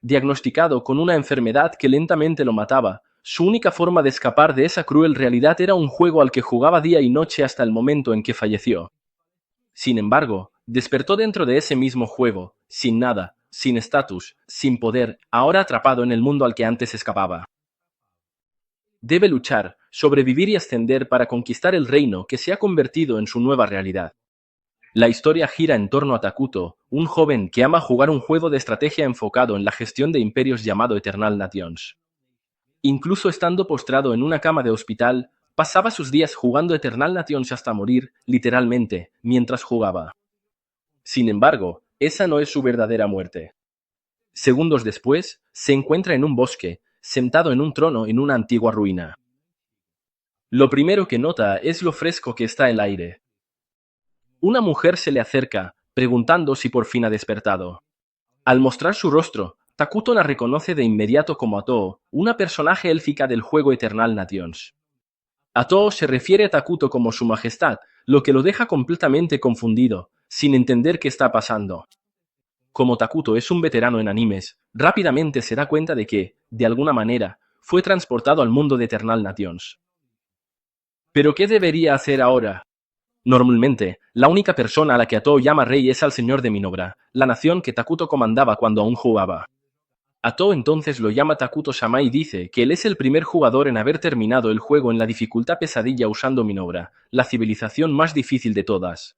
diagnosticado con una enfermedad que lentamente lo mataba. Su única forma de escapar de esa cruel realidad era un juego al que jugaba día y noche hasta el momento en que falleció. Sin embargo, despertó dentro de ese mismo juego, sin nada, sin estatus, sin poder, ahora atrapado en el mundo al que antes escapaba. Debe luchar, sobrevivir y ascender para conquistar el reino que se ha convertido en su nueva realidad. La historia gira en torno a Takuto, un joven que ama jugar un juego de estrategia enfocado en la gestión de imperios llamado Eternal Nations. Incluso estando postrado en una cama de hospital, pasaba sus días jugando Eternal Nations hasta morir, literalmente, mientras jugaba. Sin embargo, esa no es su verdadera muerte. Segundos después, se encuentra en un bosque, sentado en un trono en una antigua ruina. Lo primero que nota es lo fresco que está el aire. Una mujer se le acerca, preguntando si por fin ha despertado. Al mostrar su rostro, Takuto la reconoce de inmediato como Atoo, una personaje élfica del juego Eternal Nations. Atoo se refiere a Takuto como su majestad, lo que lo deja completamente confundido, sin entender qué está pasando. Como Takuto es un veterano en animes, rápidamente se da cuenta de que, de alguna manera, fue transportado al mundo de Eternal Nations. ¿Pero qué debería hacer ahora? Normalmente, la única persona a la que Atoo llama rey es al señor de Minobra, la nación que Takuto comandaba cuando aún jugaba. Atoo entonces lo llama Takuto-sama y dice que él es el primer jugador en haber terminado el juego en la dificultad pesadilla usando Minobra, la civilización más difícil de todas.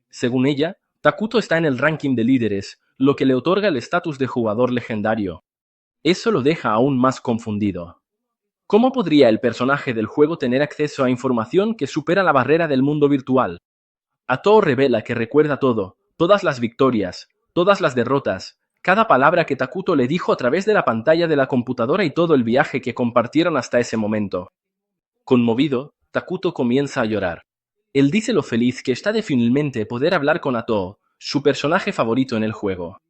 Según ella, Takuto está en el ranking de líderes, lo que le otorga el estatus de jugador legendario. Eso lo deja aún más confundido. ¿Cómo podría el personaje del juego tener acceso a información que supera la barrera del mundo virtual? Atoo revela que recuerda todo, todas las victorias, todas las derrotas, cada palabra que Takuto le dijo a través de la pantalla de la computadora y todo el viaje que compartieron hasta ese momento. Conmovido, Takuto comienza a llorar. Él dice lo feliz que está de finalmente poder hablar con Atoo, su personaje favorito en el juego.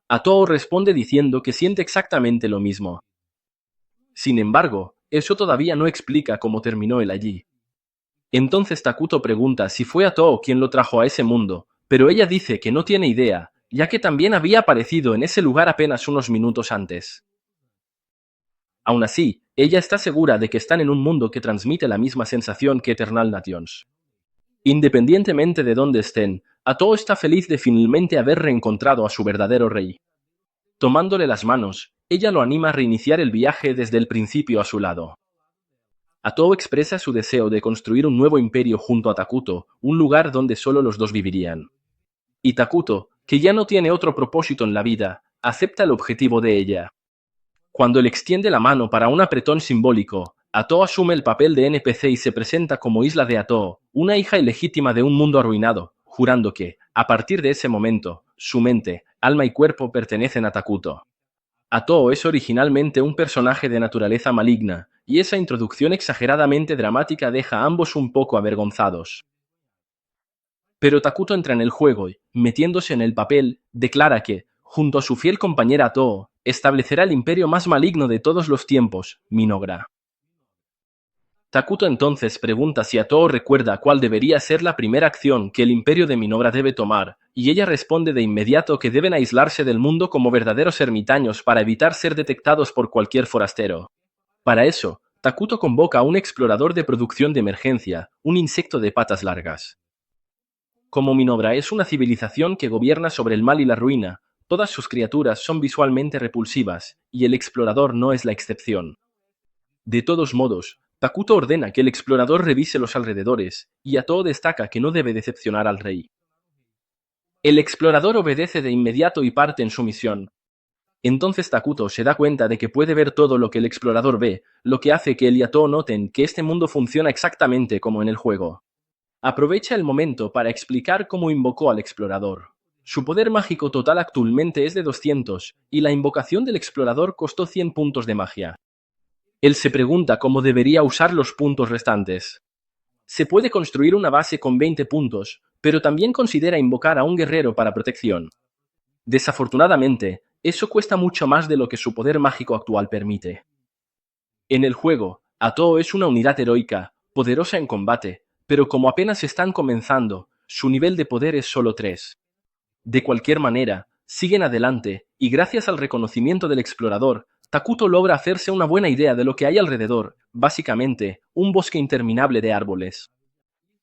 Atoo responde diciendo que siente exactamente lo mismo. Sin embargo, eso todavía no explica cómo terminó él allí. Entonces Takuto pregunta si fue Atoo quien lo trajo a ese mundo, pero ella dice que no tiene idea, ya que también había aparecido en ese lugar apenas unos minutos antes. Aún así, ella está segura de que están en un mundo que transmite la misma sensación que Eternal Nations. Independientemente de dónde estén, Atoo está feliz de finalmente haber reencontrado a su verdadero rey. Tomándole las manos, ella lo anima a reiniciar el viaje desde el principio a su lado. Atoo expresa su deseo de construir un nuevo imperio junto a Takuto, un lugar donde solo los dos vivirían. Y Takuto, que ya no tiene otro propósito en la vida, acepta el objetivo de ella. Cuando le extiende la mano para un apretón simbólico, Atoo asume el papel de NPC y se presenta como Isla de Atoo, una hija ilegítima de un mundo arruinado, jurando que, a partir de ese momento, su mente, alma y cuerpo pertenecen a Takuto. Atoo es originalmente un personaje de naturaleza maligna, y esa introducción exageradamente dramática deja a ambos un poco avergonzados. Pero Takuto entra en el juego y, metiéndose en el papel, declara que, junto a su fiel compañera Atoo, establecerá el imperio más maligno de todos los tiempos, Minogra. Takuto entonces pregunta si Atoo recuerda cuál debería ser la primera acción que el imperio de Minogra debe tomar, y ella responde de inmediato que deben aislarse del mundo como verdaderos ermitaños para evitar ser detectados por cualquier forastero. Para eso, Takuto convoca a un explorador de producción de emergencia, un insecto de patas largas. Como Minogra es una civilización que gobierna sobre el mal y la ruina, todas sus criaturas son visualmente repulsivas, y el explorador no es la excepción. De todos modos, Takuto ordena que el explorador revise los alrededores, y Atoo destaca que no debe decepcionar al rey. El explorador obedece de inmediato y parte en su misión. Entonces Takuto se da cuenta de que puede ver todo lo que el explorador ve, lo que hace que él y Atoo noten que este mundo funciona exactamente como en el juego. Aprovecha el momento para explicar cómo invocó al explorador. Su poder mágico total actualmente es de 200, y la invocación del explorador costó 100 puntos de magia. Él se pregunta cómo debería usar los puntos restantes. Se puede construir una base con 20 puntos, pero también considera invocar a un guerrero para protección. Desafortunadamente, eso cuesta mucho más de lo que su poder mágico actual permite. En el juego, Atoo es una unidad heroica, poderosa en combate, pero como apenas están comenzando, su nivel de poder es solo 3. De cualquier manera, Siguen adelante, y gracias al reconocimiento del explorador, Takuto logra hacerse una buena idea de lo que hay alrededor, básicamente, un bosque interminable de árboles.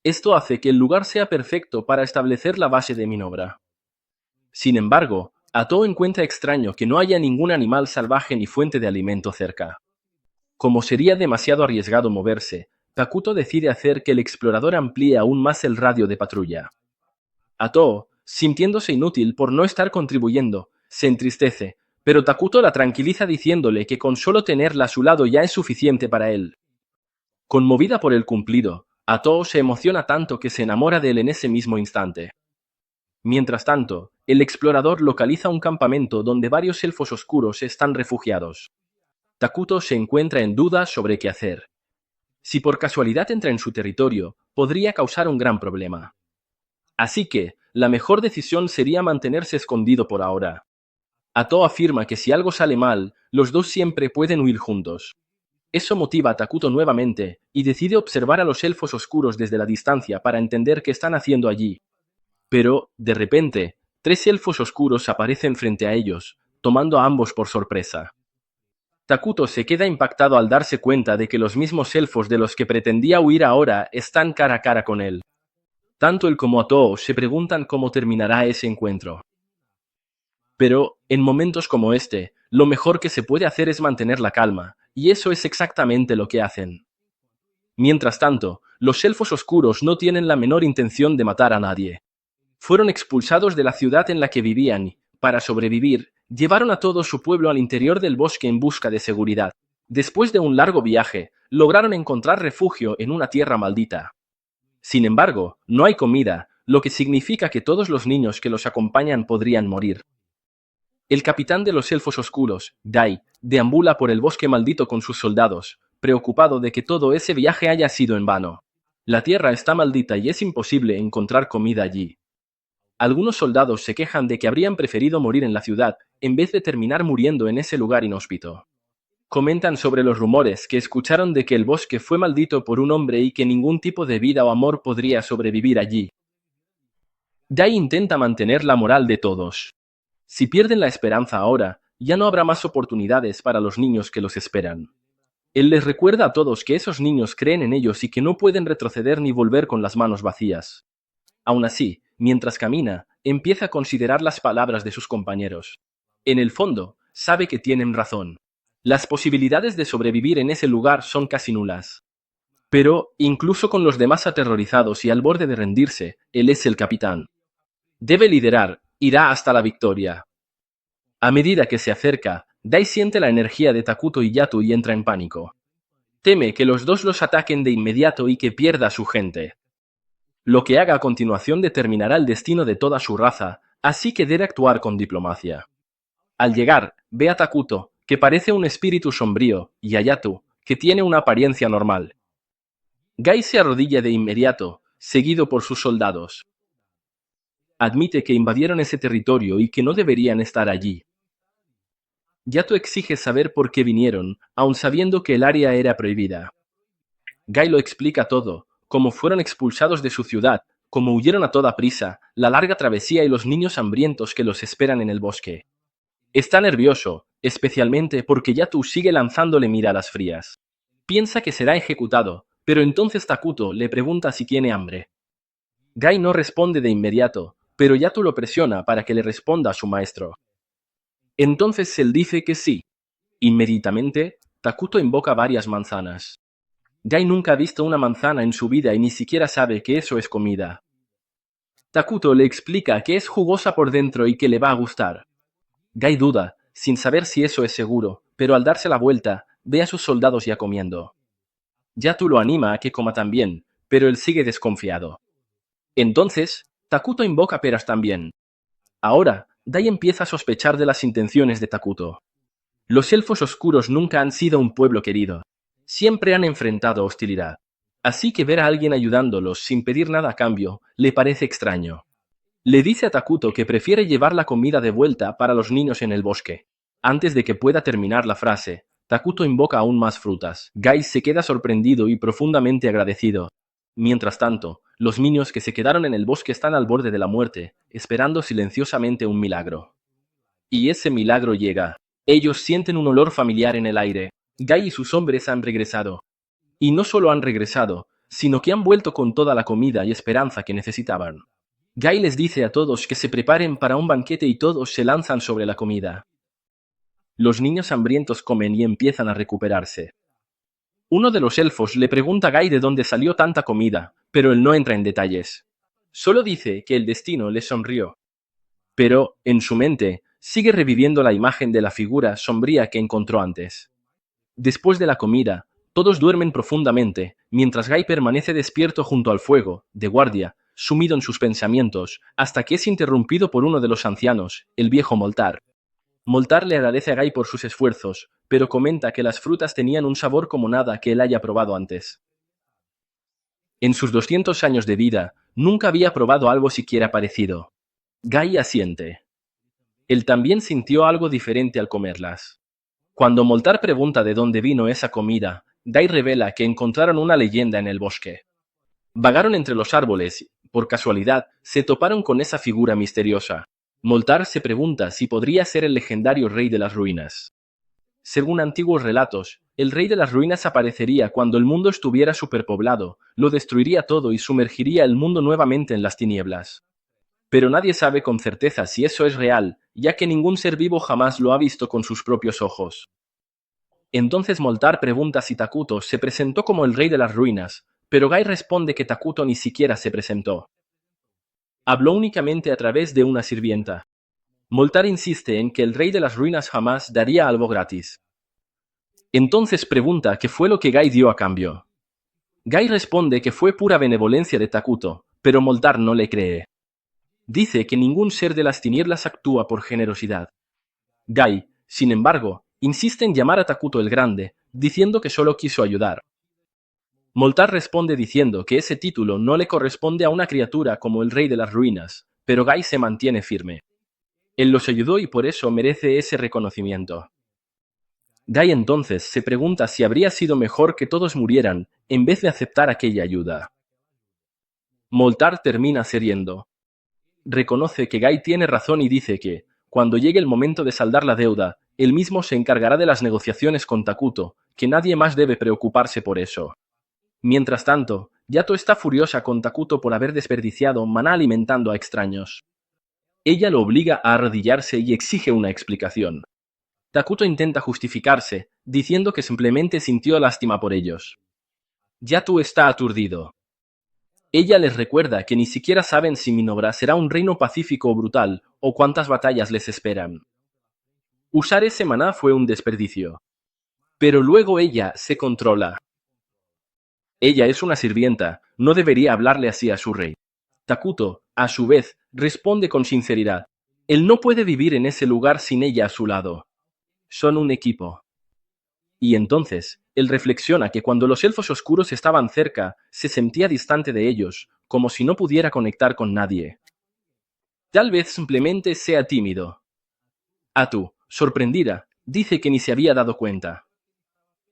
Esto hace que el lugar sea perfecto para establecer la base de maniobra. Sin embargo, Atoo encuentra extraño que no haya ningún animal salvaje ni fuente de alimento cerca. Como sería demasiado arriesgado moverse, Takuto decide hacer que el explorador amplíe aún más el radio de patrulla. Atoo, sintiéndose inútil por no estar contribuyendo, se entristece, pero Takuto la tranquiliza diciéndole que con solo tenerla a su lado ya es suficiente para él. Conmovida por el cumplido, Atoo se emociona tanto que se enamora de él en ese mismo instante. Mientras tanto, el explorador localiza un campamento donde varios elfos oscuros están refugiados. Takuto se encuentra en duda sobre qué hacer. Si por casualidad entra en su territorio, podría causar un gran problema. Así que, la mejor decisión sería mantenerse escondido por ahora. Atoo afirma que si algo sale mal, los dos siempre pueden huir juntos. Eso motiva a Takuto nuevamente, y decide observar a los elfos oscuros desde la distancia para entender qué están haciendo allí. Pero, de repente, 3 elfos oscuros aparecen frente a ellos, tomando a ambos por sorpresa. Takuto se queda impactado al darse cuenta de que los mismos elfos de los que pretendía huir ahora están cara a cara con él. Tanto él como Atoo se preguntan cómo terminará ese encuentro. Pero, en momentos como este, lo mejor que se puede hacer es mantener la calma, y eso es exactamente lo que hacen. Mientras tanto, los elfos oscuros no tienen la menor intención de matar a nadie. Fueron expulsados de la ciudad en la que vivían y, para sobrevivir, llevaron a todo su pueblo al interior del bosque en busca de seguridad. Después de un largo viaje, lograron encontrar refugio en una tierra maldita. Sin embargo, no hay comida, lo que significa que todos los niños que los acompañan podrían morir. El capitán de los elfos oscuros, Dai, deambula por el bosque maldito con sus soldados, preocupado de que todo ese viaje haya sido en vano. La tierra está maldita y es imposible encontrar comida allí. Algunos soldados se quejan de que habrían preferido morir en la ciudad en vez de terminar muriendo en ese lugar inhóspito. Comentan sobre los rumores que escucharon de que el bosque fue maldito por un hombre y que ningún tipo de vida o amor podría sobrevivir allí. Dai intenta mantener la moral de todos. Si pierden la esperanza ahora, ya no habrá más oportunidades para los niños que los esperan. Él les recuerda a todos que esos niños creen en ellos y que no pueden retroceder ni volver con las manos vacías. Aún así, mientras camina, empieza a considerar las palabras de sus compañeros. En el fondo, sabe que tienen razón. Las posibilidades de sobrevivir en ese lugar son casi nulas. Pero, incluso con los demás aterrorizados y al borde de rendirse, él es el capitán. Debe liderar, irá hasta la victoria. A medida que se acerca, Dai siente la energía de Takuto y Yato y entra en pánico. Teme que los dos los ataquen de inmediato y que pierda a su gente. Lo que haga a continuación determinará el destino de toda su raza, así que debe actuar con diplomacia. Al llegar, ve a Takuto, que parece un espíritu sombrío, y a Yato, que tiene una apariencia normal. Gai se arrodilla de inmediato, seguido por sus soldados. Admite que invadieron ese territorio y que no deberían estar allí. Yato exige saber por qué vinieron, aun sabiendo que el área era prohibida. Gai lo explica todo, cómo fueron expulsados de su ciudad, cómo huyeron a toda prisa, la larga travesía y los niños hambrientos que los esperan en el bosque. Está nervioso, especialmente porque Yato sigue lanzándole miradas frías. Piensa que será ejecutado, pero entonces Takuto le pregunta si tiene hambre. Gai no responde de inmediato, pero Yato lo presiona para que le responda a su maestro. Entonces él dice que sí. Inmediatamente, Takuto invoca varias manzanas. Gai nunca ha visto una manzana en su vida y ni siquiera sabe que eso es comida. Takuto le explica que es jugosa por dentro y que le va a gustar. Gai duda, sin saber si eso es seguro, pero al darse la vuelta, ve a sus soldados ya comiendo. Yato lo anima a que coma también, pero él sigue desconfiado. Entonces, Takuto invoca peras también. Ahora, Dai empieza a sospechar de las intenciones de Takuto. Los elfos oscuros nunca han sido un pueblo querido. Siempre han enfrentado hostilidad. Así que ver a alguien ayudándolos sin pedir nada a cambio le parece extraño. Le dice a Takuto que prefiere llevar la comida de vuelta para los niños en el bosque. Antes de que pueda terminar la frase, Takuto invoca aún más frutas. Gai se queda sorprendido y profundamente agradecido. Mientras tanto, los niños que se quedaron en el bosque están al borde de la muerte, esperando silenciosamente un milagro. Y ese milagro llega. Ellos sienten un olor familiar en el aire. Guy y sus hombres han regresado. Y no solo han regresado, sino que han vuelto con toda la comida y esperanza que necesitaban. Guy les dice a todos que se preparen para un banquete y todos se lanzan sobre la comida. Los niños hambrientos comen y empiezan a recuperarse. Uno de los elfos le pregunta a Guy de dónde salió tanta comida, pero él no entra en detalles. Solo dice que el destino le sonrió. Pero, en su mente, sigue reviviendo la imagen de la figura sombría que encontró antes. Después de la comida, todos duermen profundamente, mientras Guy permanece despierto junto al fuego, de guardia, sumido en sus pensamientos, hasta que es interrumpido por uno de los ancianos, el viejo Moltar. Moltar le agradece a Guy por sus esfuerzos, pero comenta que las frutas tenían un sabor como nada que él haya probado antes. En sus 200 años de vida, nunca había probado algo siquiera parecido. Guy asiente. Él también sintió algo diferente al comerlas. Cuando Moltar pregunta de dónde vino esa comida, Guy revela que encontraron una leyenda en el bosque. Vagaron entre los árboles y, por casualidad, se toparon con esa figura misteriosa. Moltar se pregunta si podría ser el legendario Rey de las Ruinas. Según antiguos relatos, el Rey de las Ruinas aparecería cuando el mundo estuviera superpoblado, lo destruiría todo y sumergiría el mundo nuevamente en las tinieblas. Pero nadie sabe con certeza si eso es real, ya que ningún ser vivo jamás lo ha visto con sus propios ojos. Entonces Moltar pregunta si Takuto se presentó como el Rey de las Ruinas, pero Guy responde que Takuto ni siquiera se presentó. Habló únicamente a través de una sirvienta. Moltar insiste en que el Rey de las Ruinas jamás daría algo gratis. Entonces pregunta qué fue lo que Guy dio a cambio. Guy responde que fue pura benevolencia de Takuto, pero Moltar no le cree. Dice que ningún ser de las tinieblas actúa por generosidad. Guy, sin embargo, insiste en llamar a Takuto el Grande, diciendo que solo quiso ayudar. Moltar responde diciendo que ese título no le corresponde a una criatura como el Rey de las Ruinas, pero Guy se mantiene firme. Él los ayudó y por eso merece ese reconocimiento. Guy entonces se pregunta si habría sido mejor que todos murieran en vez de aceptar aquella ayuda. Moltar termina cediendo. Reconoce que Guy tiene razón y dice que, cuando llegue el momento de saldar la deuda, él mismo se encargará de las negociaciones con Takuto, que nadie más debe preocuparse por eso. Mientras tanto, Yato está furiosa con Takuto por haber desperdiciado maná alimentando a extraños. Ella lo obliga a arrodillarse y exige una explicación. Takuto intenta justificarse, diciendo que simplemente sintió lástima por ellos. Yato está aturdido. Ella les recuerda que ni siquiera saben si Minobra será un reino pacífico o brutal, o cuántas batallas les esperan. Usar ese maná fue un desperdicio. Pero luego ella se controla. Ella es una sirvienta, no debería hablarle así a su rey. Takuto, a su vez, responde con sinceridad. Él no puede vivir en ese lugar sin ella a su lado. Son un equipo. Y entonces, él reflexiona que cuando los elfos oscuros estaban cerca, se sentía distante de ellos, como si no pudiera conectar con nadie. Tal vez simplemente sea tímido. Atu, sorprendida, dice que ni se había dado cuenta.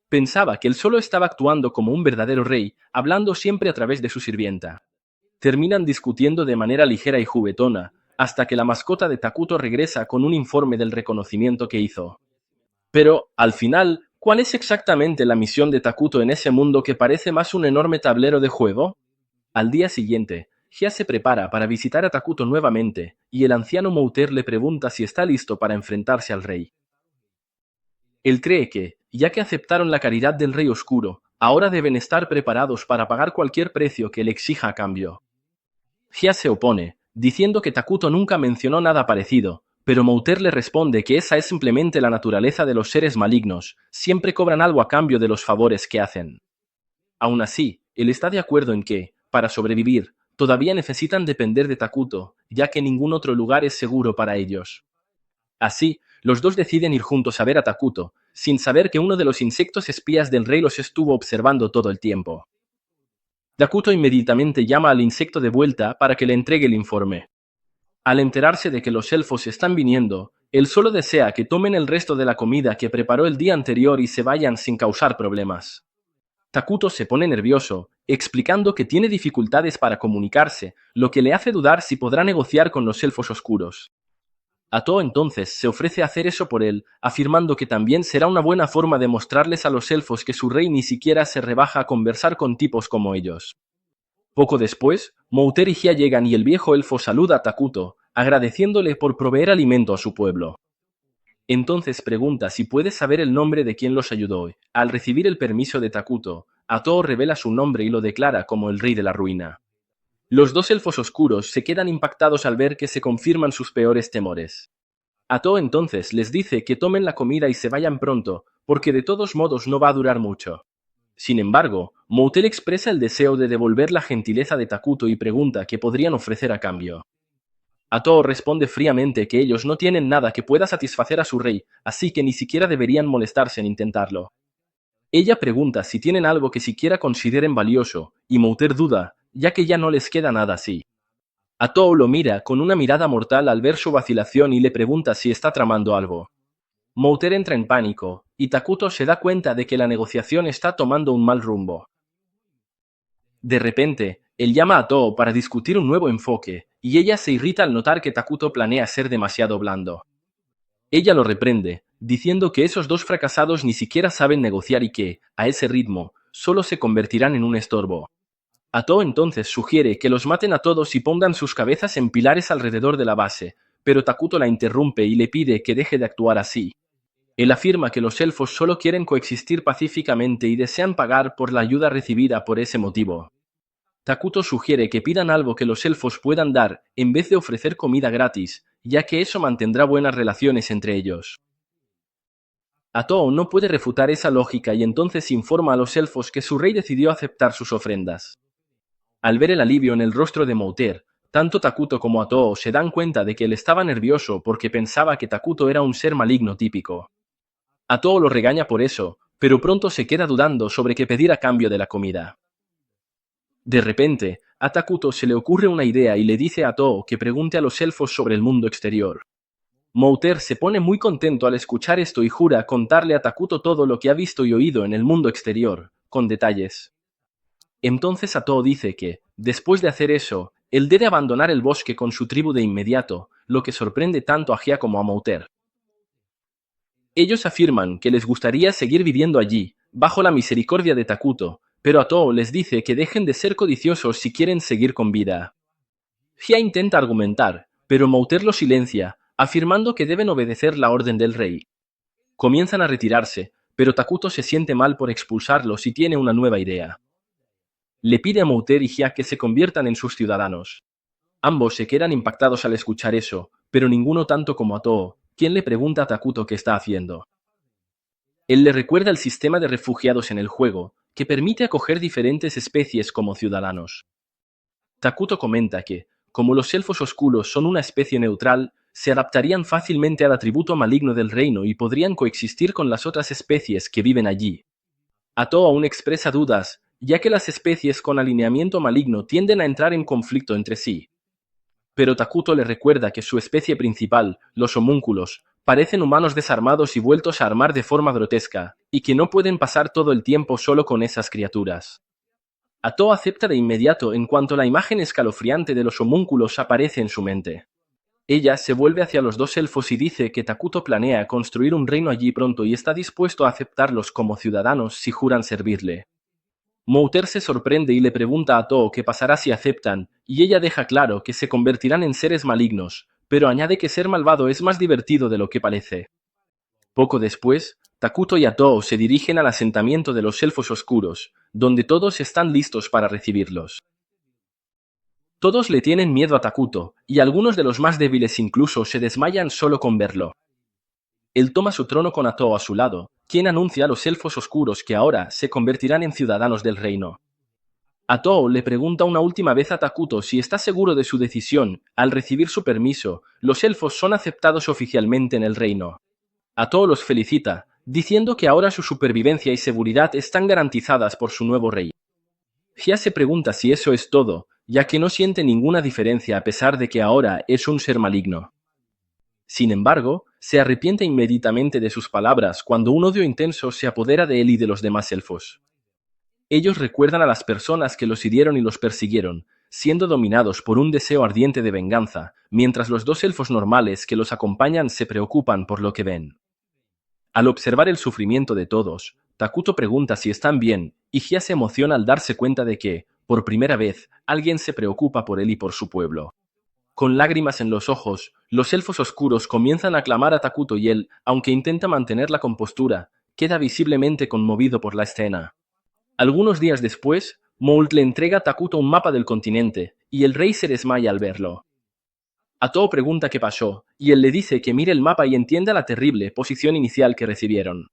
Pensaba que él solo estaba actuando como un verdadero rey, hablando siempre a través de su sirvienta. Terminan discutiendo de manera ligera y juguetona, hasta que la mascota de Takuto regresa con un informe del reconocimiento que hizo. Pero, al final, ¿cuál es exactamente la misión de Takuto en ese mundo que parece más un enorme tablero de juego? Al día siguiente, Hya se prepara para visitar a Takuto nuevamente, y el anciano Mouter le pregunta si está listo para enfrentarse al rey. Él cree que, ya que aceptaron la caridad del Rey Oscuro, ahora deben estar preparados para pagar cualquier precio que le exija a cambio. Hya se opone, diciendo que Takuto nunca mencionó nada parecido, pero Mouter le responde que esa es simplemente la naturaleza de los seres malignos, siempre cobran algo a cambio de los favores que hacen. Aún así, él está de acuerdo en que, para sobrevivir, todavía necesitan depender de Takuto, ya que ningún otro lugar es seguro para ellos. Así, los dos deciden ir juntos a ver a Takuto, sin saber que uno de los insectos espías del rey los estuvo observando todo el tiempo. Takuto inmediatamente llama al insecto de vuelta para que le entregue el informe. Al enterarse de que los elfos están viniendo, él solo desea que tomen el resto de la comida que preparó el día anterior y se vayan sin causar problemas. Takuto se pone nervioso, explicando que tiene dificultades para comunicarse, lo que le hace dudar si podrá negociar con los elfos oscuros. Atoo entonces se ofrece a hacer eso por él, afirmando que también será una buena forma de mostrarles a los elfos que su rey ni siquiera se rebaja a conversar con tipos como ellos. Poco después, Mouter y Gia llegan y el viejo elfo saluda a Takuto, agradeciéndole por proveer alimento a su pueblo. Entonces pregunta si puede saber el nombre de quien los ayudó. Al recibir el permiso de Takuto, Atoo revela su nombre y lo declara como el rey de la ruina. Los dos elfos oscuros se quedan impactados al ver que se confirman sus peores temores. Atoo entonces les dice que tomen la comida y se vayan pronto, porque de todos modos no va a durar mucho. Sin embargo, Mouter expresa el deseo de devolver la gentileza de Takuto y pregunta qué podrían ofrecer a cambio. Atoo responde fríamente que ellos no tienen nada que pueda satisfacer a su rey, así que ni siquiera deberían molestarse en intentarlo. Ella pregunta si tienen algo que siquiera consideren valioso, y Mouter duda, ya que ya no les queda nada así. Atoo lo mira con una mirada mortal al ver su vacilación y le pregunta si está tramando algo. Mouter entra en pánico, y Takuto se da cuenta de que la negociación está tomando un mal rumbo. De repente, él llama a Atoo para discutir un nuevo enfoque, y ella se irrita al notar que Takuto planea ser demasiado blando. Ella lo reprende, diciendo que esos dos fracasados ni siquiera saben negociar y que, a ese ritmo, solo se convertirán en un estorbo. Atoo entonces sugiere que los maten a todos y pongan sus cabezas en pilares alrededor de la base, pero Takuto la interrumpe y le pide que deje de actuar así. Él afirma que los elfos solo quieren coexistir pacíficamente y desean pagar por la ayuda recibida por ese motivo. Takuto sugiere que pidan algo que los elfos puedan dar, en vez de ofrecer comida gratis, ya que eso mantendrá buenas relaciones entre ellos. Atoo no puede refutar esa lógica y entonces informa a los elfos que su rey decidió aceptar sus ofrendas. Al ver el alivio en el rostro de Mouter, tanto Takuto como Atoo se dan cuenta de que él estaba nervioso porque pensaba que Takuto era un ser maligno típico. Atoo lo regaña por eso, pero pronto se queda dudando sobre qué pedir a cambio de la comida. De repente, a Takuto se le ocurre una idea y le dice a Atoo que pregunte a los elfos sobre el mundo exterior. Mouter se pone muy contento al escuchar esto y jura contarle a Takuto todo lo que ha visto y oído en el mundo exterior, con detalles. Entonces Atoo dice que, después de hacer eso, él debe abandonar el bosque con su tribu de inmediato, lo que sorprende tanto a Gia como a Mouter. Ellos afirman que les gustaría seguir viviendo allí, bajo la misericordia de Takuto, pero Atoo les dice que dejen de ser codiciosos si quieren seguir con vida. Gia intenta argumentar, pero Mouter lo silencia, afirmando que deben obedecer la orden del rey. Comienzan a retirarse, pero Takuto se siente mal por expulsarlos y tiene una nueva idea. Le pide a Mouter y Gia que se conviertan en sus ciudadanos. Ambos se quedan impactados al escuchar eso, pero ninguno tanto como Atoo, quien le pregunta a Takuto qué está haciendo. Él le recuerda el sistema de refugiados en el juego, que permite acoger diferentes especies como ciudadanos. Takuto comenta que, como los elfos oscuros son una especie neutral, se adaptarían fácilmente al atributo maligno del reino y podrían coexistir con las otras especies que viven allí. Atoo aún expresa dudas, ya que las especies con alineamiento maligno tienden a entrar en conflicto entre sí. Pero Takuto le recuerda que su especie principal, los homúnculos, parecen humanos desarmados y vueltos a armar de forma grotesca, y que no pueden pasar todo el tiempo solo con esas criaturas. Atoo acepta de inmediato en cuanto la imagen escalofriante de los homúnculos aparece en su mente. Ella se vuelve hacia los dos elfos y dice que Takuto planea construir un reino allí pronto y está dispuesto a aceptarlos como ciudadanos si juran servirle. Mouter se sorprende y le pregunta a Atoo qué pasará si aceptan, y ella deja claro que se convertirán en seres malignos, pero añade que ser malvado es más divertido de lo que parece. Poco después, Takuto y Atoo se dirigen al asentamiento de los elfos oscuros, donde todos están listos para recibirlos. Todos le tienen miedo a Takuto, y algunos de los más débiles incluso se desmayan solo con verlo. Él toma su trono con Atoo a su lado, quien anuncia a los elfos oscuros que ahora se convertirán en ciudadanos del reino. Atoo le pregunta una última vez a Takuto si está seguro de su decisión. Al recibir su permiso, los elfos son aceptados oficialmente en el reino. Atoo los felicita, diciendo que ahora su supervivencia y seguridad están garantizadas por su nuevo rey. Gia se pregunta si eso es todo, ya que no siente ninguna diferencia a pesar de que ahora es un ser maligno. Sin embargo, se arrepiente inmediatamente de sus palabras cuando un odio intenso se apodera de él y de los demás elfos. Ellos recuerdan a las personas que los hirieron y los persiguieron, siendo dominados por un deseo ardiente de venganza, mientras los dos elfos normales que los acompañan se preocupan por lo que ven. Al observar el sufrimiento de todos, Takuto pregunta si están bien, y Hya se emociona al darse cuenta de que, por primera vez, alguien se preocupa por él y por su pueblo. Con lágrimas en los ojos, los elfos oscuros comienzan a aclamar a Takuto y él, aunque intenta mantener la compostura, queda visiblemente conmovido por la escena. Algunos días después, Moult le entrega a Takuto un mapa del continente, y el rey se desmaya al verlo. Atoo pregunta qué pasó, y él le dice que mire el mapa y entienda la terrible posición inicial que recibieron.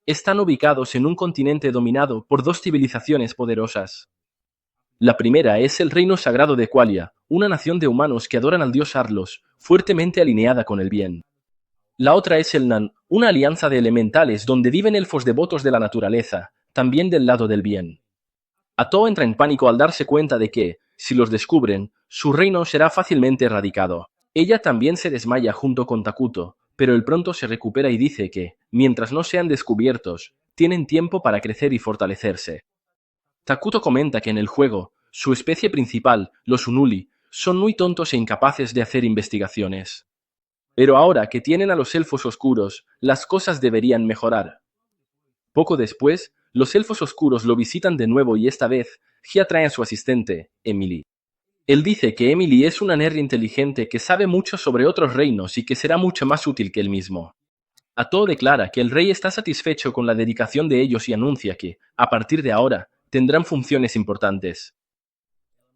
Están ubicados en un continente dominado por dos civilizaciones poderosas. La primera es el reino sagrado de Qualia, una nación de humanos que adoran al dios Arlos, fuertemente alineada con el bien. La otra es el Nan, una alianza de elementales donde viven elfos devotos de la naturaleza, también del lado del bien. Atoo entra en pánico al darse cuenta de que, si los descubren, su reino será fácilmente erradicado. Ella también se desmaya junto con Takuto, pero él pronto se recupera y dice que, mientras no sean descubiertos, tienen tiempo para crecer y fortalecerse. Takuto comenta que en el juego, su especie principal, los Unuli, son muy tontos e incapaces de hacer investigaciones. Pero ahora que tienen a los elfos oscuros, las cosas deberían mejorar. Poco después, los elfos oscuros lo visitan de nuevo y esta vez, Hya trae a su asistente, Emily. Él dice que Emily es una nerd inteligente que sabe mucho sobre otros reinos y que será mucho más útil que él mismo. Atoo declara que el rey está satisfecho con la dedicación de ellos y anuncia que, a partir de ahora, tendrán funciones importantes.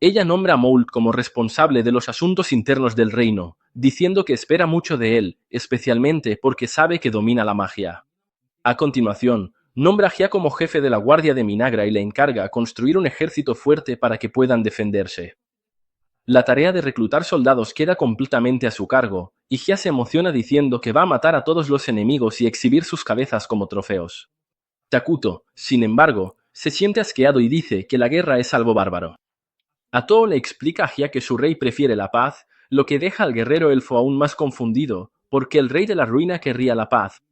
Ella nombra a Moult como responsable de los asuntos internos del reino, diciendo que espera mucho de él, especialmente porque sabe que domina la magia. A continuación, nombra a Hya como jefe de la guardia de Minagra y le encarga construir un ejército fuerte para que puedan defenderse. La tarea de reclutar soldados queda completamente a su cargo, y Hya se emociona diciendo que va a matar a todos los enemigos y exhibir sus cabezas como trofeos. Takuto, sin embargo, se siente asqueado y dice que la guerra es algo bárbaro. Atoo le explica a Hya que su rey prefiere la paz, lo que deja al guerrero elfo aún más confundido, porque el rey de la ruina querría la paz.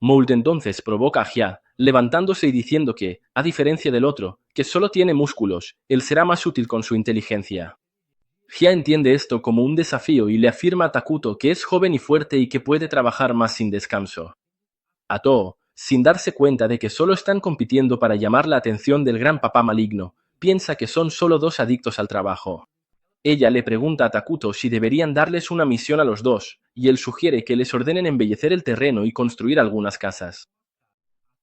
Moult entonces provoca a Hya, levantándose y diciendo que, a diferencia del otro, que solo tiene músculos, él será más útil con su inteligencia. Hya entiende esto como un desafío y le afirma a Takuto que es joven y fuerte y que puede trabajar más sin descanso. Atoo, sin darse cuenta de que solo están compitiendo para llamar la atención del gran papá maligno, piensa que son solo dos adictos al trabajo. Ella le pregunta a Takuto si deberían darles una misión a los dos, y él sugiere que les ordenen embellecer el terreno y construir algunas casas.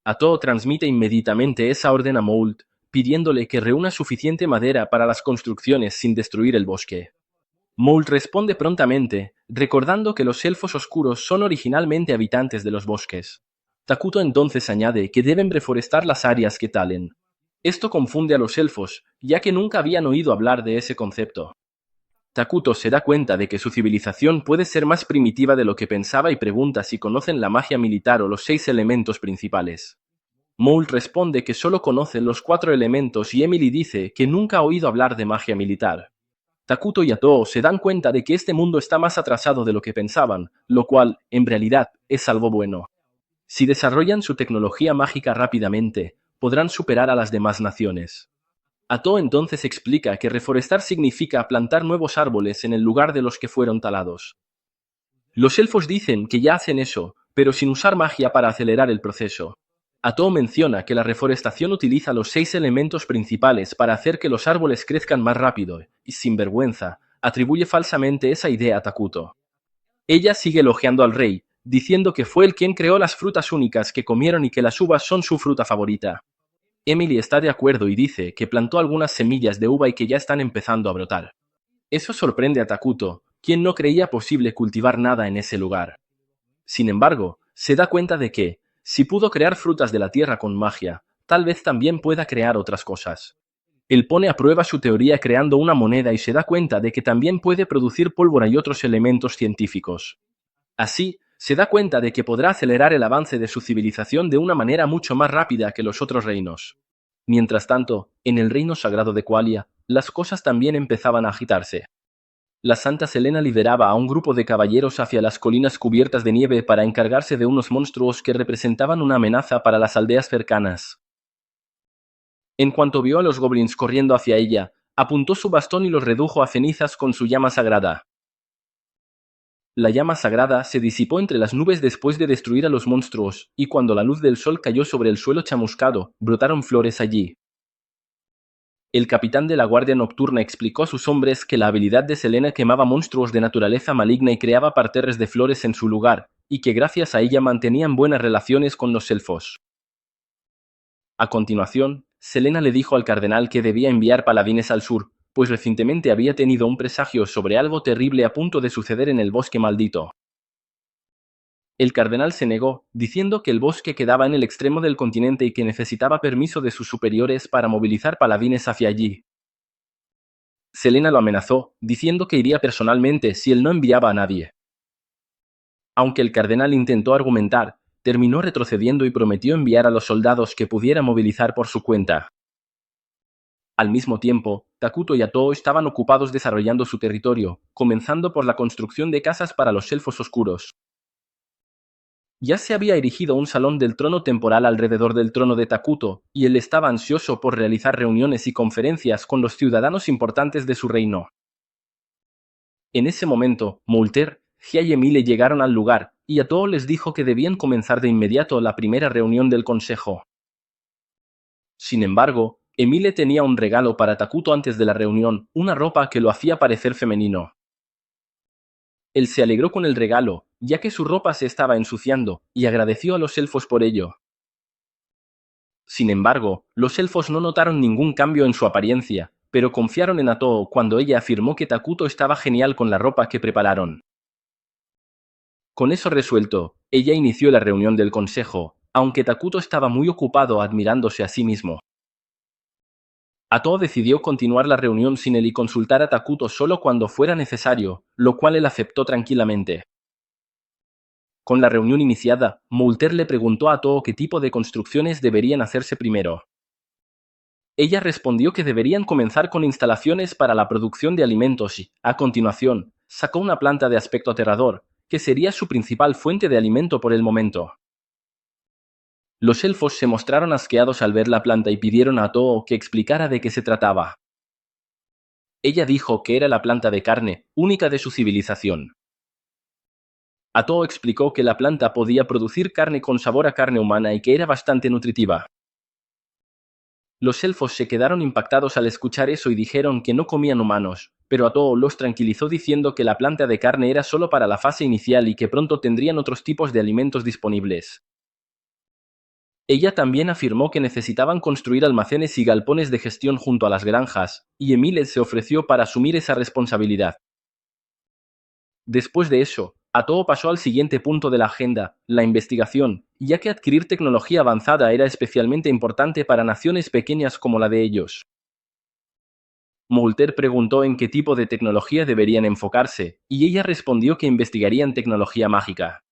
Atoo transmite inmediatamente esa orden a Moult, pidiéndole que reúna suficiente madera para las construcciones sin destruir el bosque. Moult responde prontamente, recordando que los elfos oscuros son originalmente habitantes de los bosques. Takuto entonces añade que deben reforestar las áreas que talen. Esto confunde a los elfos, ya que nunca habían oído hablar de ese concepto. Takuto se da cuenta de que su civilización puede ser más primitiva de lo que pensaba y pregunta si conocen la magia militar o los 6 elementos principales. Moult responde que solo conoce los 4 elementos y Emily dice que nunca ha oído hablar de magia militar. Takuto y Atoo se dan cuenta de que este mundo está más atrasado de lo que pensaban, lo cual, en realidad, es algo bueno. Si desarrollan su tecnología mágica rápidamente, podrán superar a las demás naciones. Atoo entonces explica que reforestar significa plantar nuevos árboles en el lugar de los que fueron talados. Los elfos dicen que ya hacen eso, pero sin usar magia para acelerar el proceso. Atoo menciona que la reforestación utiliza los 6 elementos principales para hacer que los árboles crezcan más rápido, y sin vergüenza, atribuye falsamente esa idea a Takuto. Ella sigue elogiando al rey, diciendo que fue él quien creó las frutas únicas que comieron y que las uvas son su fruta favorita. Emily está de acuerdo y dice que plantó algunas semillas de uva y que ya están empezando a brotar. Eso sorprende a Takuto, quien no creía posible cultivar nada en ese lugar. Sin embargo, se da cuenta de que, si pudo crear frutas de la tierra con magia, tal vez también pueda crear otras cosas. Él pone a prueba su teoría creando una moneda y se da cuenta de que también puede producir pólvora y otros elementos científicos. Así, se da cuenta de que podrá acelerar el avance de su civilización de una manera mucho más rápida que los otros reinos. Mientras tanto, en el reino sagrado de Qualia, las cosas también empezaban a agitarse. La Santa Selena liberaba a un grupo de caballeros hacia las colinas cubiertas de nieve para encargarse de unos monstruos que representaban una amenaza para las aldeas cercanas. En cuanto vio a los goblins corriendo hacia ella, Apuntó su bastón y los redujo a cenizas con su llama sagrada. La llama sagrada se disipó entre las nubes después de destruir a los monstruos, y cuando la luz del sol cayó sobre el suelo chamuscado, brotaron flores allí. El capitán de la Guardia Nocturna explicó a sus hombres que la habilidad de Selena quemaba monstruos de naturaleza maligna y creaba parterres de flores en su lugar, y que gracias a ella mantenían buenas relaciones con los elfos. A continuación, Selena le dijo al cardenal que debía enviar paladines al sur, pues recientemente había tenido un presagio sobre algo terrible a punto de suceder en el bosque maldito. El cardenal se negó, diciendo que el bosque quedaba en el extremo del continente y que necesitaba permiso de sus superiores para movilizar paladines hacia allí. Selena lo amenazó, diciendo que iría personalmente si él no enviaba a nadie. Aunque el cardenal intentó argumentar, terminó retrocediendo y prometió enviar a los soldados que pudiera movilizar por su cuenta. Al mismo tiempo, Takuto y Atoo estaban ocupados desarrollando su territorio, comenzando por la construcción de casas para los elfos oscuros. Ya se había erigido un salón del trono temporal alrededor del trono de Takuto, y él estaba ansioso por realizar reuniones y conferencias con los ciudadanos importantes de su reino. En ese momento, Moulter, Gia y Emile llegaron al lugar, y Atoo les dijo que debían comenzar de inmediato la primera reunión del consejo. Sin embargo, Emile tenía un regalo para Takuto antes de la reunión, una ropa que lo hacía parecer femenino. Él se alegró con el regalo, ya que su ropa se estaba ensuciando, y agradeció a los elfos por ello. Sin embargo, los elfos no notaron ningún cambio en su apariencia, pero confiaron en Atoo cuando ella afirmó que Takuto estaba genial con la ropa que prepararon. Con eso resuelto, ella inició la reunión del consejo, aunque Takuto estaba muy ocupado admirándose a sí mismo. Atoo decidió continuar la reunión sin él y consultar a Takuto solo cuando fuera necesario, lo cual él aceptó tranquilamente. Con la reunión iniciada, Moulter le preguntó a Atoo qué tipo de construcciones deberían hacerse primero. Ella respondió que deberían comenzar con instalaciones para la producción de alimentos y, a continuación, sacó una planta de aspecto aterrador, que sería su principal fuente de alimento por el momento. Los elfos se mostraron asqueados al ver la planta y pidieron a Atoo que explicara de qué se trataba. Ella dijo que era la planta de carne, única de su civilización. Atoo explicó que la planta podía producir carne con sabor a carne humana y que era bastante nutritiva. Los elfos se quedaron impactados al escuchar eso y dijeron que no comían humanos, pero Atoo los tranquilizó diciendo que la planta de carne era solo para la fase inicial y que pronto tendrían otros tipos de alimentos disponibles. Ella también afirmó que necesitaban construir almacenes y galpones de gestión junto a las granjas, y Emile se ofreció para asumir esa responsabilidad. Después de eso, Atoo pasó al siguiente punto de la agenda, la investigación, ya que adquirir tecnología avanzada era especialmente importante para naciones pequeñas como la de ellos. Moulter preguntó en qué tipo de tecnología deberían enfocarse, y ella respondió que investigarían tecnología mágica.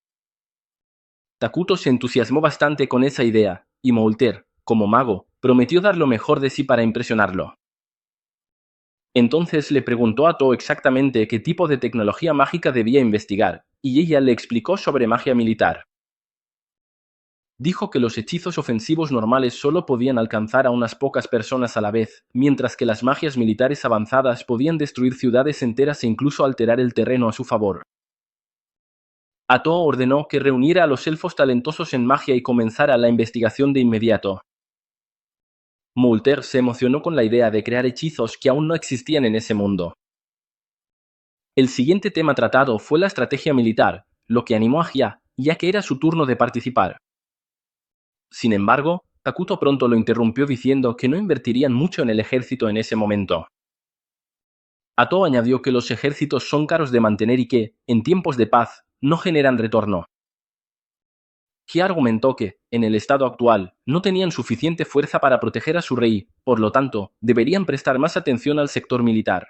Takuto se entusiasmó bastante con esa idea, y Moulter, como mago, prometió dar lo mejor de sí para impresionarlo. Entonces le preguntó a Atoo exactamente qué tipo de tecnología mágica debía investigar, y ella le explicó sobre magia militar. Dijo que los hechizos ofensivos normales solo podían alcanzar a unas pocas personas a la vez, mientras que las magias militares avanzadas podían destruir ciudades enteras e incluso alterar el terreno a su favor. Atoo ordenó que reuniera a los elfos talentosos en magia y comenzara la investigación de inmediato. Moulter se emocionó con la idea de crear hechizos que aún no existían en ese mundo. El siguiente tema tratado fue la estrategia militar, lo que animó a Gia, ya que era su turno de participar. Sin embargo, Takuto pronto lo interrumpió diciendo que no invertirían mucho en el ejército en ese momento. Atoo añadió que los ejércitos son caros de mantener y que, en tiempos de paz, no generan retorno. Gia argumentó que, en el estado actual, no tenían suficiente fuerza para proteger a su rey, por lo tanto, deberían prestar más atención al sector militar.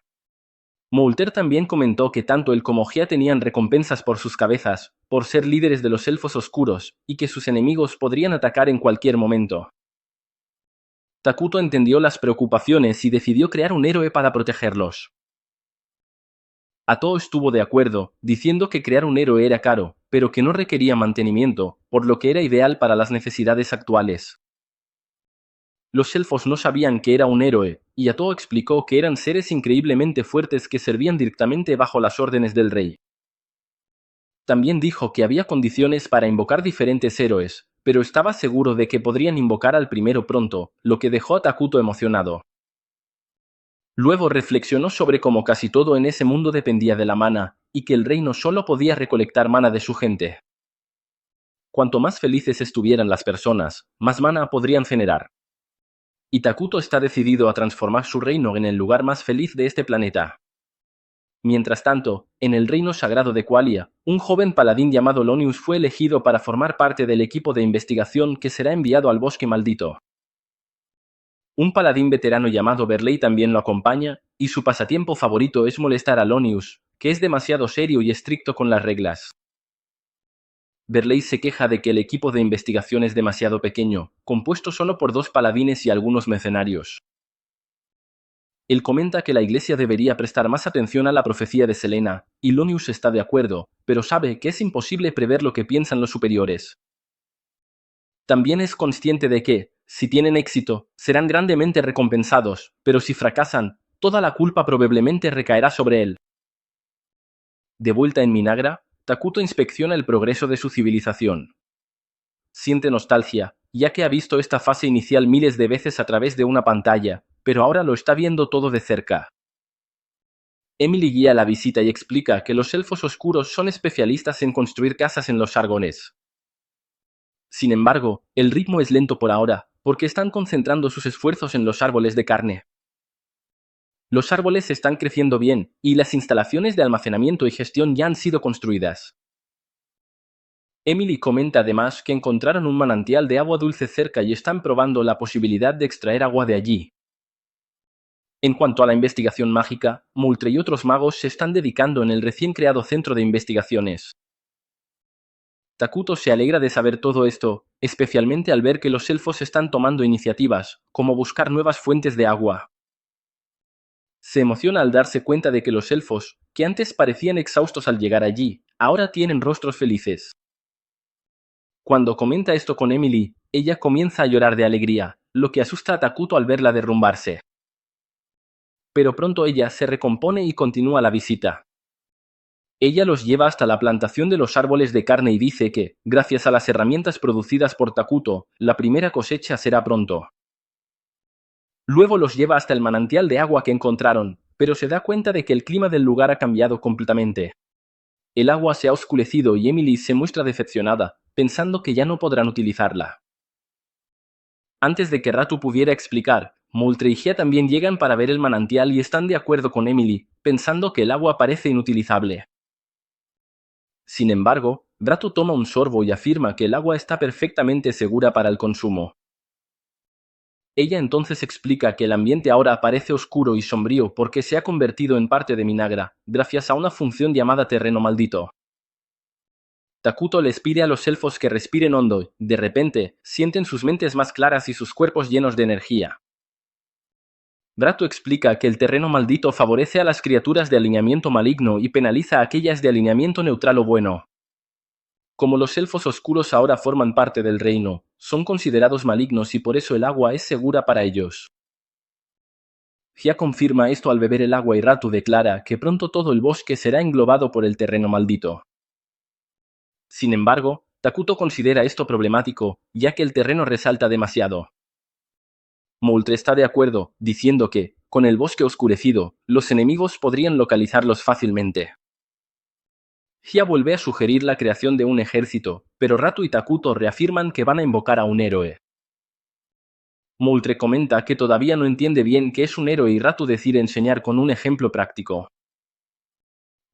Moulter también comentó que tanto él como Gia tenían recompensas por sus cabezas, por ser líderes de los elfos oscuros, y que sus enemigos podrían atacar en cualquier momento. Takuto entendió las preocupaciones y decidió crear un héroe para protegerlos. Atoo estuvo de acuerdo, diciendo que crear un héroe era caro, pero que no requería mantenimiento, por lo que era ideal para las necesidades actuales. Los elfos no sabían que era un héroe, y Yato explicó que eran seres increíblemente fuertes que servían directamente bajo las órdenes del rey. También dijo que había condiciones para invocar diferentes héroes, pero estaba seguro de que podrían invocar al primero pronto, lo que dejó a Takuto emocionado. Luego reflexionó sobre cómo casi todo en ese mundo dependía de la mana, y que el reino solo podía recolectar mana de su gente. Cuanto más felices estuvieran las personas, más mana podrían generar. Y Takuto está decidido a transformar su reino en el lugar más feliz de este planeta. Mientras tanto, en el reino sagrado de Qualia, un joven paladín llamado Lonius fue elegido para formar parte del equipo de investigación que será enviado al bosque maldito. Un paladín veterano llamado Berley también lo acompaña, y su pasatiempo favorito es molestar a Lonius, que es demasiado serio y estricto con las reglas. Berley se queja de que el equipo de investigación es demasiado pequeño, compuesto solo por 2 paladines y algunos mercenarios. Él comenta que la iglesia debería prestar más atención a la profecía de Selena, y Lonius está de acuerdo, pero sabe que es imposible prever lo que piensan los superiores. También es consciente de que, si tienen éxito, serán grandemente recompensados, pero si fracasan, toda la culpa probablemente recaerá sobre él. De vuelta en Minagra, Takuto inspecciona el progreso de su civilización. Siente nostalgia, ya que ha visto esta fase inicial miles de veces a través de una pantalla, pero ahora lo está viendo todo de cerca. Emily guía la visita y explica que los elfos oscuros son especialistas en construir casas en los argones. Sin embargo, el ritmo es lento por ahora, porque están concentrando sus esfuerzos en los árboles de carne. Los árboles están creciendo bien, y las instalaciones de almacenamiento y gestión ya han sido construidas. Emily comenta además que encontraron un manantial de agua dulce cerca y están probando la posibilidad de extraer agua de allí. En cuanto a la investigación mágica, Moltre y otros magos se están dedicando en el recién creado centro de investigaciones. Takuto se alegra de saber todo esto, especialmente al ver que los elfos están tomando iniciativas, como buscar nuevas fuentes de agua. Se emociona al darse cuenta de que los elfos, que antes parecían exhaustos al llegar allí, ahora tienen rostros felices. Cuando comenta esto con Emily, ella comienza a llorar de alegría, lo que asusta a Takuto al verla derrumbarse. Pero pronto ella se recompone y continúa la visita. Ella los lleva hasta la plantación de los árboles de carne y dice que, gracias a las herramientas producidas por Takuto, la primera cosecha será pronto. Luego los lleva hasta el manantial de agua que encontraron, pero se da cuenta de que el clima del lugar ha cambiado completamente. El agua se ha oscurecido y Emily se muestra decepcionada, pensando que ya no podrán utilizarla. Antes de que Ratu pudiera explicar, Moltre y Gia también llegan para ver el manantial y están de acuerdo con Emily, pensando que el agua parece inutilizable. Sin embargo, Ratu toma un sorbo y afirma que el agua está perfectamente segura para el consumo. Ella entonces explica que el ambiente ahora parece oscuro y sombrío porque se ha convertido en parte de Minagra, gracias a una función llamada terreno maldito. Takuto les pide a los elfos que respiren hondo, de repente, sienten sus mentes más claras y sus cuerpos llenos de energía. Brato explica que el terreno maldito favorece a las criaturas de alineamiento maligno y penaliza a aquellas de alineamiento neutral o bueno. Como los elfos oscuros ahora forman parte del reino, son considerados malignos y por eso el agua es segura para ellos. Gia confirma esto al beber el agua y Ratu declara que pronto todo el bosque será englobado por el terreno maldito. Sin embargo, Takuto considera esto problemático, ya que el terreno resalta demasiado. Moltre está de acuerdo, diciendo que, con el bosque oscurecido, los enemigos podrían localizarlos fácilmente. Gia vuelve a sugerir la creación de un ejército, pero Ratu y Takuto reafirman que van a invocar a un héroe. Moltre comenta que todavía no entiende bien qué es un héroe y Ratu decide enseñar con un ejemplo práctico.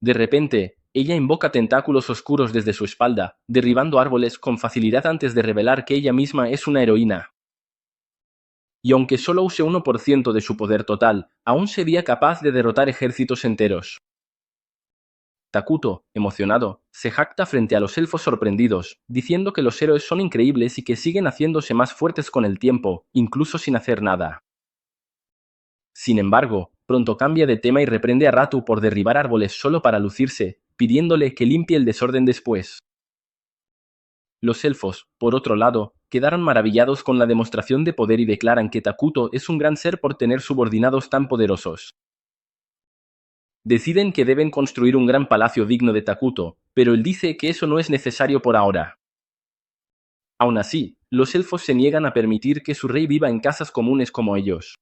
De repente, ella invoca tentáculos oscuros desde su espalda, derribando árboles con facilidad antes de revelar que ella misma es una heroína. Y aunque solo use 1% de su poder total, aún sería capaz de derrotar ejércitos enteros. Takuto, emocionado, se jacta frente a los elfos sorprendidos, diciendo que los héroes son increíbles y que siguen haciéndose más fuertes con el tiempo, incluso sin hacer nada. Sin embargo, pronto cambia de tema y reprende a Ratu por derribar árboles solo para lucirse, pidiéndole que limpie el desorden después. Los elfos, por otro lado, quedaron maravillados con la demostración de poder y declaran que Takuto es un gran ser por tener subordinados tan poderosos. Deciden que deben construir un gran palacio digno de Takuto, pero él dice que eso no es necesario por ahora. Aún así, los elfos se niegan a permitir que su rey viva en casas comunes como ellos.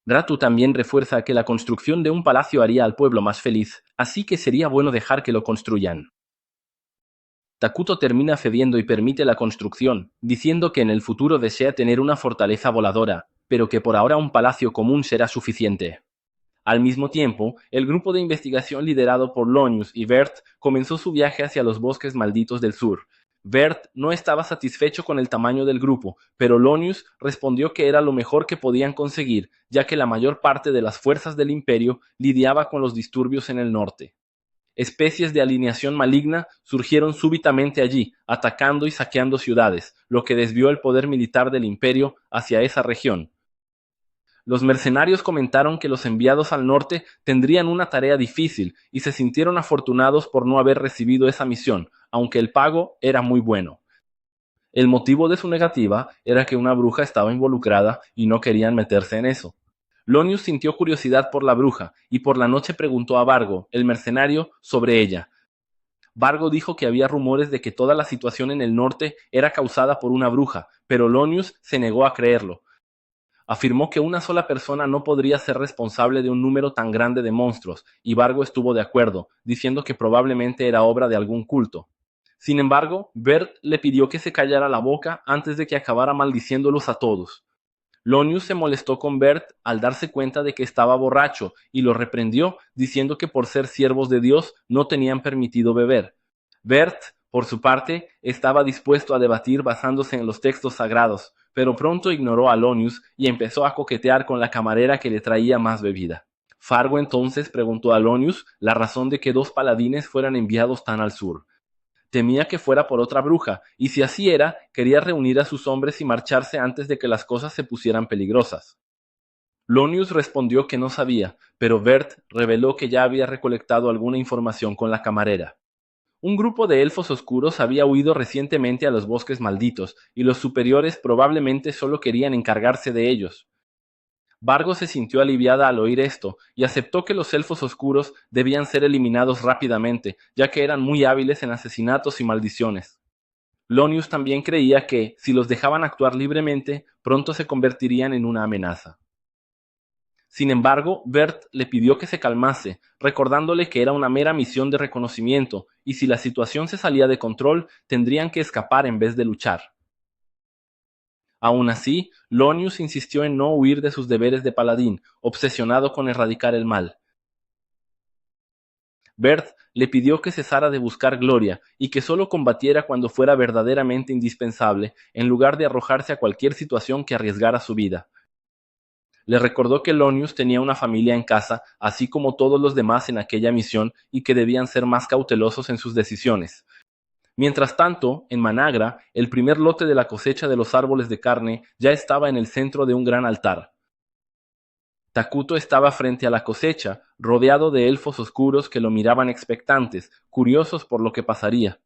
Ratu también refuerza que la construcción de un palacio haría al pueblo más feliz, así que sería bueno dejar que lo construyan. Takuto termina cediendo y permite la construcción, diciendo que en el futuro desea tener una fortaleza voladora, pero que por ahora un palacio común será suficiente. Al mismo tiempo, el grupo de investigación liderado por Lonius y Bert comenzó su viaje hacia los bosques malditos del sur. Bert no estaba satisfecho con el tamaño del grupo, pero Lonius respondió que era lo mejor que podían conseguir, ya que la mayor parte de las fuerzas del imperio lidiaba con los disturbios en el norte. Especies de alineación maligna surgieron súbitamente allí, atacando y saqueando ciudades, lo que desvió el poder militar del imperio hacia esa región. Los mercenarios comentaron que los enviados al norte tendrían una tarea difícil y se sintieron afortunados por no haber recibido esa misión, aunque el pago era muy bueno. El motivo de su negativa era que una bruja estaba involucrada y no querían meterse en eso. Lonius sintió curiosidad por la bruja y por la noche preguntó a Vargo, el mercenario, sobre ella. Vargo dijo que había rumores de que toda la situación en el norte era causada por una bruja, pero Lonius se negó a creerlo. Afirmó que una sola persona no podría ser responsable de un número tan grande de monstruos, y Vargo estuvo de acuerdo, diciendo que probablemente era obra de algún culto. Sin embargo, Bert le pidió que se callara la boca antes de que acabara maldiciéndolos a todos. Lonius se molestó con Bert al darse cuenta de que estaba borracho y lo reprendió, diciendo que por ser siervos de Dios no tenían permitido beber. Bert, por su parte, estaba dispuesto a debatir basándose en los textos sagrados, pero pronto ignoró a Lonius y empezó a coquetear con la camarera que le traía más bebida. Fargo entonces preguntó a Lonius la razón de que 2 paladines fueran enviados tan al sur. Temía que fuera por otra bruja, y si así era, quería reunir a sus hombres y marcharse antes de que las cosas se pusieran peligrosas. Lonius respondió que no sabía, pero Bert reveló que ya había recolectado alguna información con la camarera. Un grupo de elfos oscuros había huido recientemente a los bosques malditos, y los superiores probablemente solo querían encargarse de ellos. Vargo se sintió aliviada al oír esto, y aceptó que los elfos oscuros debían ser eliminados rápidamente, ya que eran muy hábiles en asesinatos y maldiciones. Lonius también creía que, si los dejaban actuar libremente, pronto se convertirían en una amenaza. Sin embargo, Bert le pidió que se calmase, recordándole que era una mera misión de reconocimiento, y si la situación se salía de control, tendrían que escapar en vez de luchar. Aún así, Lonius insistió en no huir de sus deberes de paladín, obsesionado con erradicar el mal. Bert le pidió que cesara de buscar gloria y que solo combatiera cuando fuera verdaderamente indispensable, en lugar de arrojarse a cualquier situación que arriesgara su vida. Le recordó que Lonius tenía una familia en casa, así como todos los demás en aquella misión, y que debían ser más cautelosos en sus decisiones. Mientras tanto, en Managra, el primer lote de la cosecha de los árboles de carne ya estaba en el centro de un gran altar. Takuto estaba frente a la cosecha, rodeado de elfos oscuros que lo miraban expectantes, curiosos por lo que pasaría.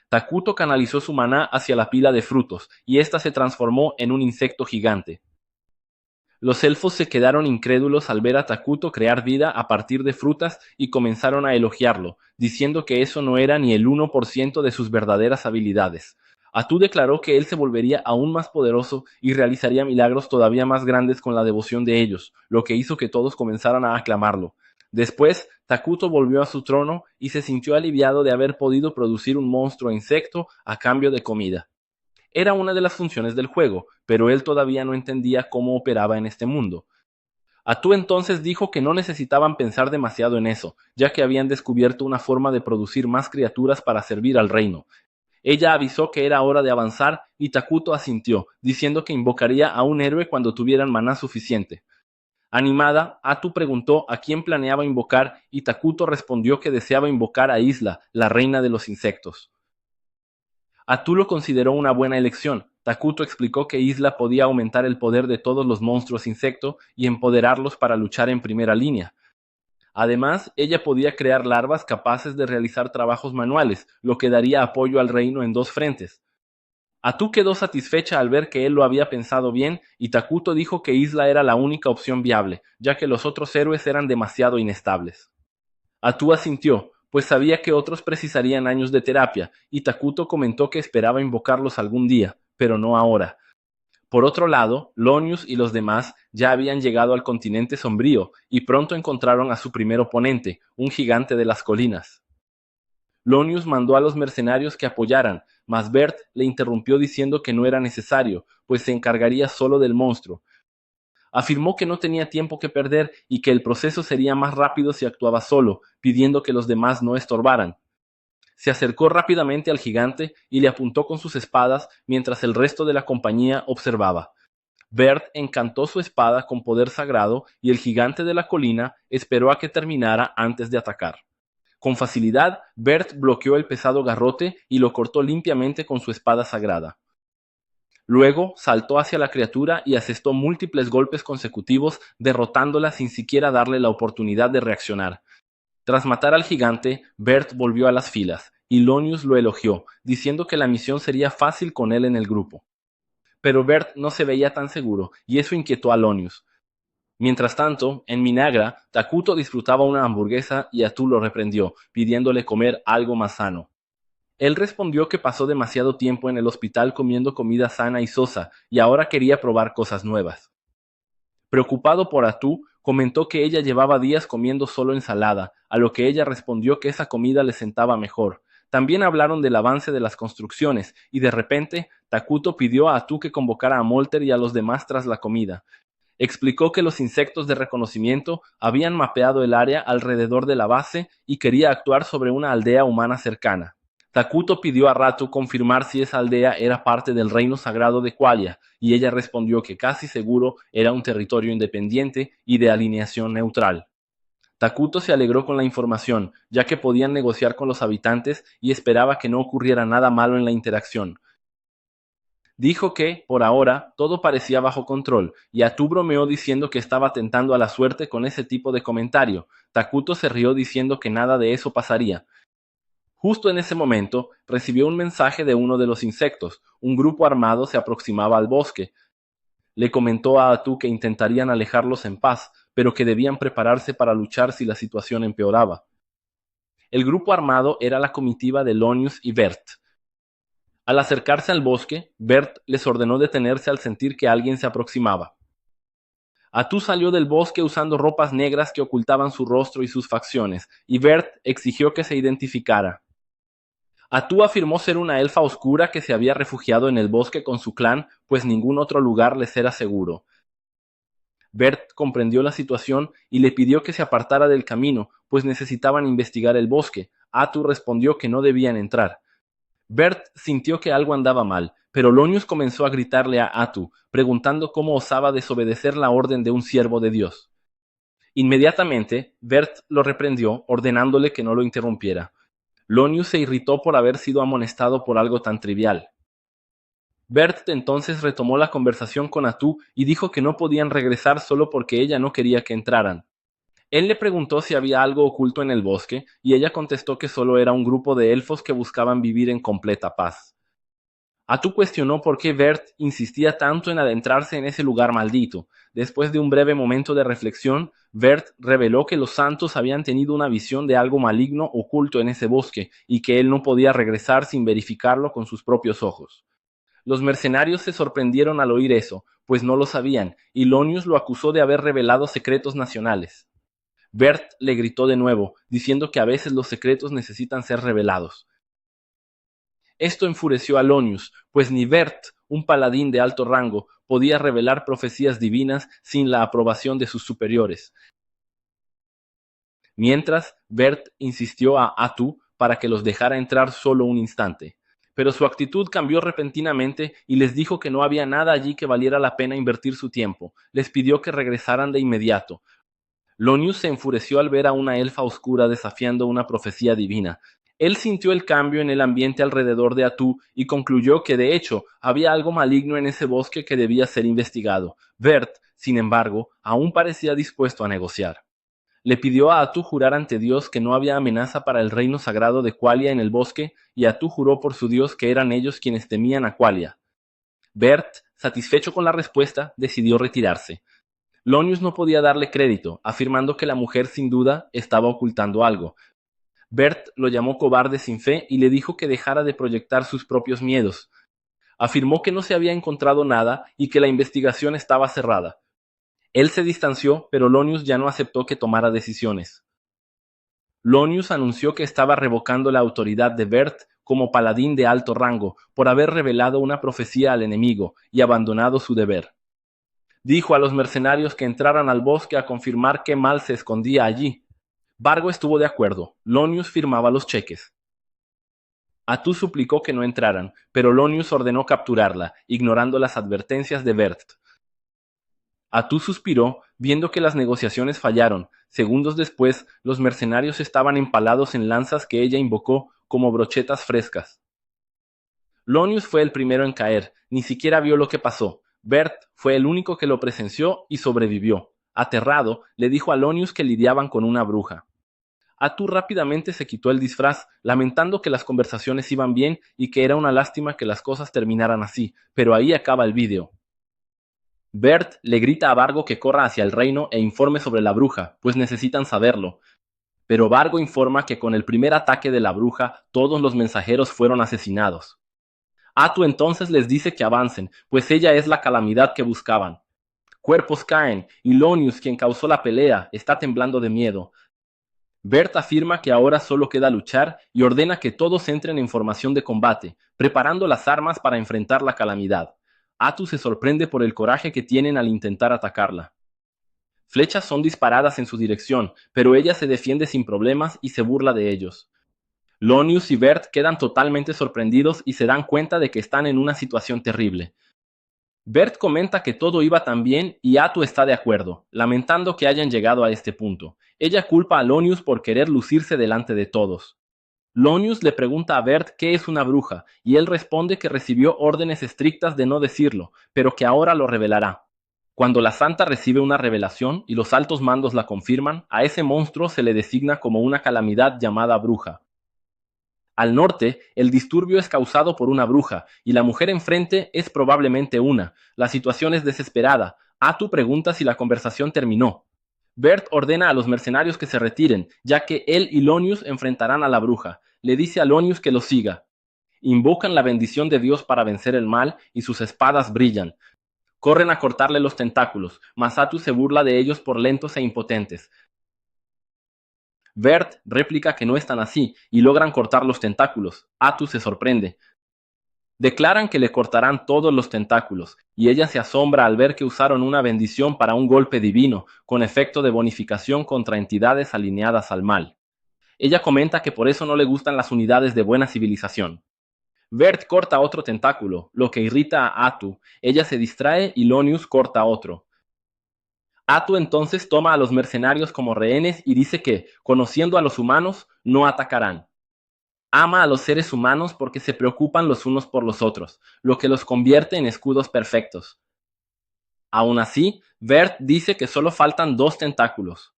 Takuto canalizó su maná hacia la pila de frutos, y ésta se transformó en un insecto gigante. Los elfos se quedaron incrédulos al ver a Takuto crear vida a partir de frutas y comenzaron a elogiarlo, diciendo que eso no era ni el 1% de sus verdaderas habilidades. Atu declaró que él se volvería aún más poderoso y realizaría milagros todavía más grandes con la devoción de ellos, lo que hizo que todos comenzaran a aclamarlo. Después, Takuto volvió a su trono y se sintió aliviado de haber podido producir un monstruo insecto a cambio de comida. Era una de las funciones del juego, pero él todavía no entendía cómo operaba en este mundo. Atu entonces dijo que no necesitaban pensar demasiado en eso, ya que habían descubierto una forma de producir más criaturas para servir al reino. Ella avisó que era hora de avanzar y Takuto asintió, diciendo que invocaría a un héroe cuando tuvieran maná suficiente. Animada, Atu preguntó a quién planeaba invocar y Takuto respondió que deseaba invocar a Isla, la reina de los insectos. Atu lo consideró una buena elección. Takuto explicó que Isla podía aumentar el poder de todos los monstruos insecto y empoderarlos para luchar en primera línea. Además, ella podía crear larvas capaces de realizar trabajos manuales, lo que daría apoyo al reino en dos frentes. Atu quedó satisfecha al ver que él lo había pensado bien y Takuto dijo que Isla era la única opción viable, ya que los otros héroes eran demasiado inestables. Atu asintió, pues sabía que otros precisarían años de terapia, y Takuto comentó que esperaba invocarlos algún día, pero no ahora. Por otro lado, Lonius y los demás ya habían llegado al continente sombrío y pronto encontraron a su primer oponente, un gigante de las colinas. Lonius mandó a los mercenarios que apoyaran, mas Bert le interrumpió diciendo que no era necesario, pues se encargaría solo del monstruo. Afirmó que no tenía tiempo que perder y que el proceso sería más rápido si actuaba solo, pidiendo que los demás no estorbaran. Se acercó rápidamente al gigante y le apuntó con sus espadas mientras el resto de la compañía observaba. Bert encantó su espada con poder sagrado y el gigante de la colina esperó a que terminara antes de atacar. Con facilidad, Bert bloqueó el pesado garrote y lo cortó limpiamente con su espada sagrada. Luego saltó hacia la criatura y asestó múltiples golpes consecutivos, derrotándola sin siquiera darle la oportunidad de reaccionar. Tras matar al gigante, Bert volvió a las filas, y Lonius lo elogió, diciendo que la misión sería fácil con él en el grupo. Pero Bert no se veía tan seguro, y eso inquietó a Lonius. Mientras tanto, en Minagra, Takuto disfrutaba una hamburguesa y Atu lo reprendió, pidiéndole comer algo más sano. Él respondió que pasó demasiado tiempo en el hospital comiendo comida sana y sosa, y ahora quería probar cosas nuevas. Preocupado por Atu, comentó que ella llevaba días comiendo solo ensalada, a lo que ella respondió que esa comida le sentaba mejor. También hablaron del avance de las construcciones, y de repente, Takuto pidió a Atu que convocara a Molter y a los demás tras la comida. Explicó que los insectos de reconocimiento habían mapeado el área alrededor de la base y quería actuar sobre una aldea humana cercana. Takuto pidió a Ratu confirmar si esa aldea era parte del reino sagrado de Qualia, y ella respondió que casi seguro era un territorio independiente y de alineación neutral. Takuto se alegró con la información, ya que podían negociar con los habitantes y esperaba que no ocurriera nada malo en la interacción. Dijo que, por ahora, todo parecía bajo control, y Atu bromeó diciendo que estaba tentando a la suerte con ese tipo de comentario. Takuto se rió diciendo que nada de eso pasaría. Justo en ese momento, recibió un mensaje de uno de los insectos. Un grupo armado se aproximaba al bosque. Le comentó a Atu que intentarían alejarlos en paz, pero que debían prepararse para luchar si la situación empeoraba. El grupo armado era la comitiva de Lonius y Bert. Al acercarse al bosque, Bert les ordenó detenerse al sentir que alguien se aproximaba. Atu salió del bosque usando ropas negras que ocultaban su rostro y sus facciones, y Bert exigió que se identificara. Atu afirmó ser una elfa oscura que se había refugiado en el bosque con su clan, pues ningún otro lugar les era seguro. Bert comprendió la situación y le pidió que se apartara del camino, pues necesitaban investigar el bosque. Atu respondió que no debían entrar. Bert sintió que algo andaba mal, pero Lonius comenzó a gritarle a Atu, preguntando cómo osaba desobedecer la orden de un siervo de Dios. Inmediatamente, Bert lo reprendió, ordenándole que no lo interrumpiera. Lonius se irritó por haber sido amonestado por algo tan trivial. Bert entonces retomó la conversación con Atu y dijo que no podían regresar solo porque ella no quería que entraran. Él le preguntó si había algo oculto en el bosque, y ella contestó que solo era un grupo de elfos que buscaban vivir en completa paz. Atu cuestionó por qué Bert insistía tanto en adentrarse en ese lugar maldito. Después de un breve momento de reflexión, Bert reveló que los santos habían tenido una visión de algo maligno oculto en ese bosque, y que él no podía regresar sin verificarlo con sus propios ojos. Los mercenarios se sorprendieron al oír eso, pues no lo sabían, y Lonius lo acusó de haber revelado secretos nacionales. Bert le gritó de nuevo, diciendo que a veces los secretos necesitan ser revelados. Esto enfureció a Lonius, pues ni Bert, un paladín de alto rango, podía revelar profecías divinas sin la aprobación de sus superiores. Mientras, Bert insistió a Atu para que los dejara entrar solo un instante. Pero su actitud cambió repentinamente y les dijo que no había nada allí que valiera la pena invertir su tiempo. Les pidió que regresaran de inmediato. Lonius se enfureció al ver a una elfa oscura desafiando una profecía divina. Él sintió el cambio en el ambiente alrededor de Atu y concluyó que de hecho había algo maligno en ese bosque que debía ser investigado. Bert, sin embargo, aún parecía dispuesto a negociar. Le pidió a Atu jurar ante Dios que no había amenaza para el reino sagrado de Qualia en el bosque, y Atu juró por su Dios que eran ellos quienes temían a Qualia. Bert, satisfecho con la respuesta, decidió retirarse. Lonius no podía darle crédito, afirmando que la mujer sin duda estaba ocultando algo. Bert lo llamó cobarde sin fe y le dijo que dejara de proyectar sus propios miedos. Afirmó que no se había encontrado nada y que la investigación estaba cerrada. Él se distanció, pero Lonius ya no aceptó que tomara decisiones. Lonius anunció que estaba revocando la autoridad de Bert como paladín de alto rango por haber revelado una profecía al enemigo y abandonado su deber. Dijo a los mercenarios que entraran al bosque a confirmar qué mal se escondía allí. Vargo estuvo de acuerdo. Lonius firmaba los cheques. Atu suplicó que no entraran, pero Lonius ordenó capturarla, ignorando las advertencias de Bert. Atu suspiró, viendo que las negociaciones fallaron. Segundos después, los mercenarios estaban empalados en lanzas que ella invocó como brochetas frescas. Lonius fue el primero en caer, ni siquiera vio lo que pasó. Bert fue el único que lo presenció y sobrevivió. Aterrado, le dijo a Lonius que lidiaban con una bruja. Atu rápidamente se quitó el disfraz, lamentando que las conversaciones iban bien y que era una lástima que las cosas terminaran así, pero ahí acaba el vídeo. Bert le grita a Vargo que corra hacia el reino e informe sobre la bruja, pues necesitan saberlo. Pero Vargo informa que con el primer ataque de la bruja, todos los mensajeros fueron asesinados. Atu entonces les dice que avancen, pues ella es la calamidad que buscaban. Cuerpos caen, y Lonius, quien causó la pelea, está temblando de miedo. Bert afirma que ahora solo queda luchar y ordena que todos entren en formación de combate, preparando las armas para enfrentar la calamidad. Atu se sorprende por el coraje que tienen al intentar atacarla. Flechas son disparadas en su dirección, pero ella se defiende sin problemas y se burla de ellos. Lonius y Bert quedan totalmente sorprendidos y se dan cuenta de que están en una situación terrible. Bert comenta que todo iba tan bien y Atu está de acuerdo, lamentando que hayan llegado a este punto. Ella culpa a Lonius por querer lucirse delante de todos. Lonius le pregunta a Bert qué es una bruja, y él responde que recibió órdenes estrictas de no decirlo, pero que ahora lo revelará. Cuando la santa recibe una revelación y los altos mandos la confirman, a ese monstruo se le designa como una calamidad llamada bruja. Al norte, el disturbio es causado por una bruja, y la mujer enfrente es probablemente una. La situación es desesperada. Atu pregunta si la conversación terminó. Bert ordena a los mercenarios que se retiren, ya que él y Lonius enfrentarán a la bruja. Le dice a Lonius que lo siga. Invocan la bendición de Dios para vencer el mal, y sus espadas brillan. Corren a cortarle los tentáculos, mas Atu se burla de ellos por lentos e impotentes. Bert réplica que no están así y logran cortar los tentáculos. Atu se sorprende. Declaran que le cortarán todos los tentáculos, y ella se asombra al ver que usaron una bendición para un golpe divino, con efecto de bonificación contra entidades alineadas al mal. Ella comenta que por eso no le gustan las unidades de buena civilización. Bert corta otro tentáculo, lo que irrita a Atu. Ella se distrae y Lonius corta otro. Atu entonces toma a los mercenarios como rehenes y dice que, conociendo a los humanos, no atacarán. Ama a los seres humanos porque se preocupan los unos por los otros, lo que los convierte en escudos perfectos. Aún así, Bert dice que solo faltan 2 tentáculos.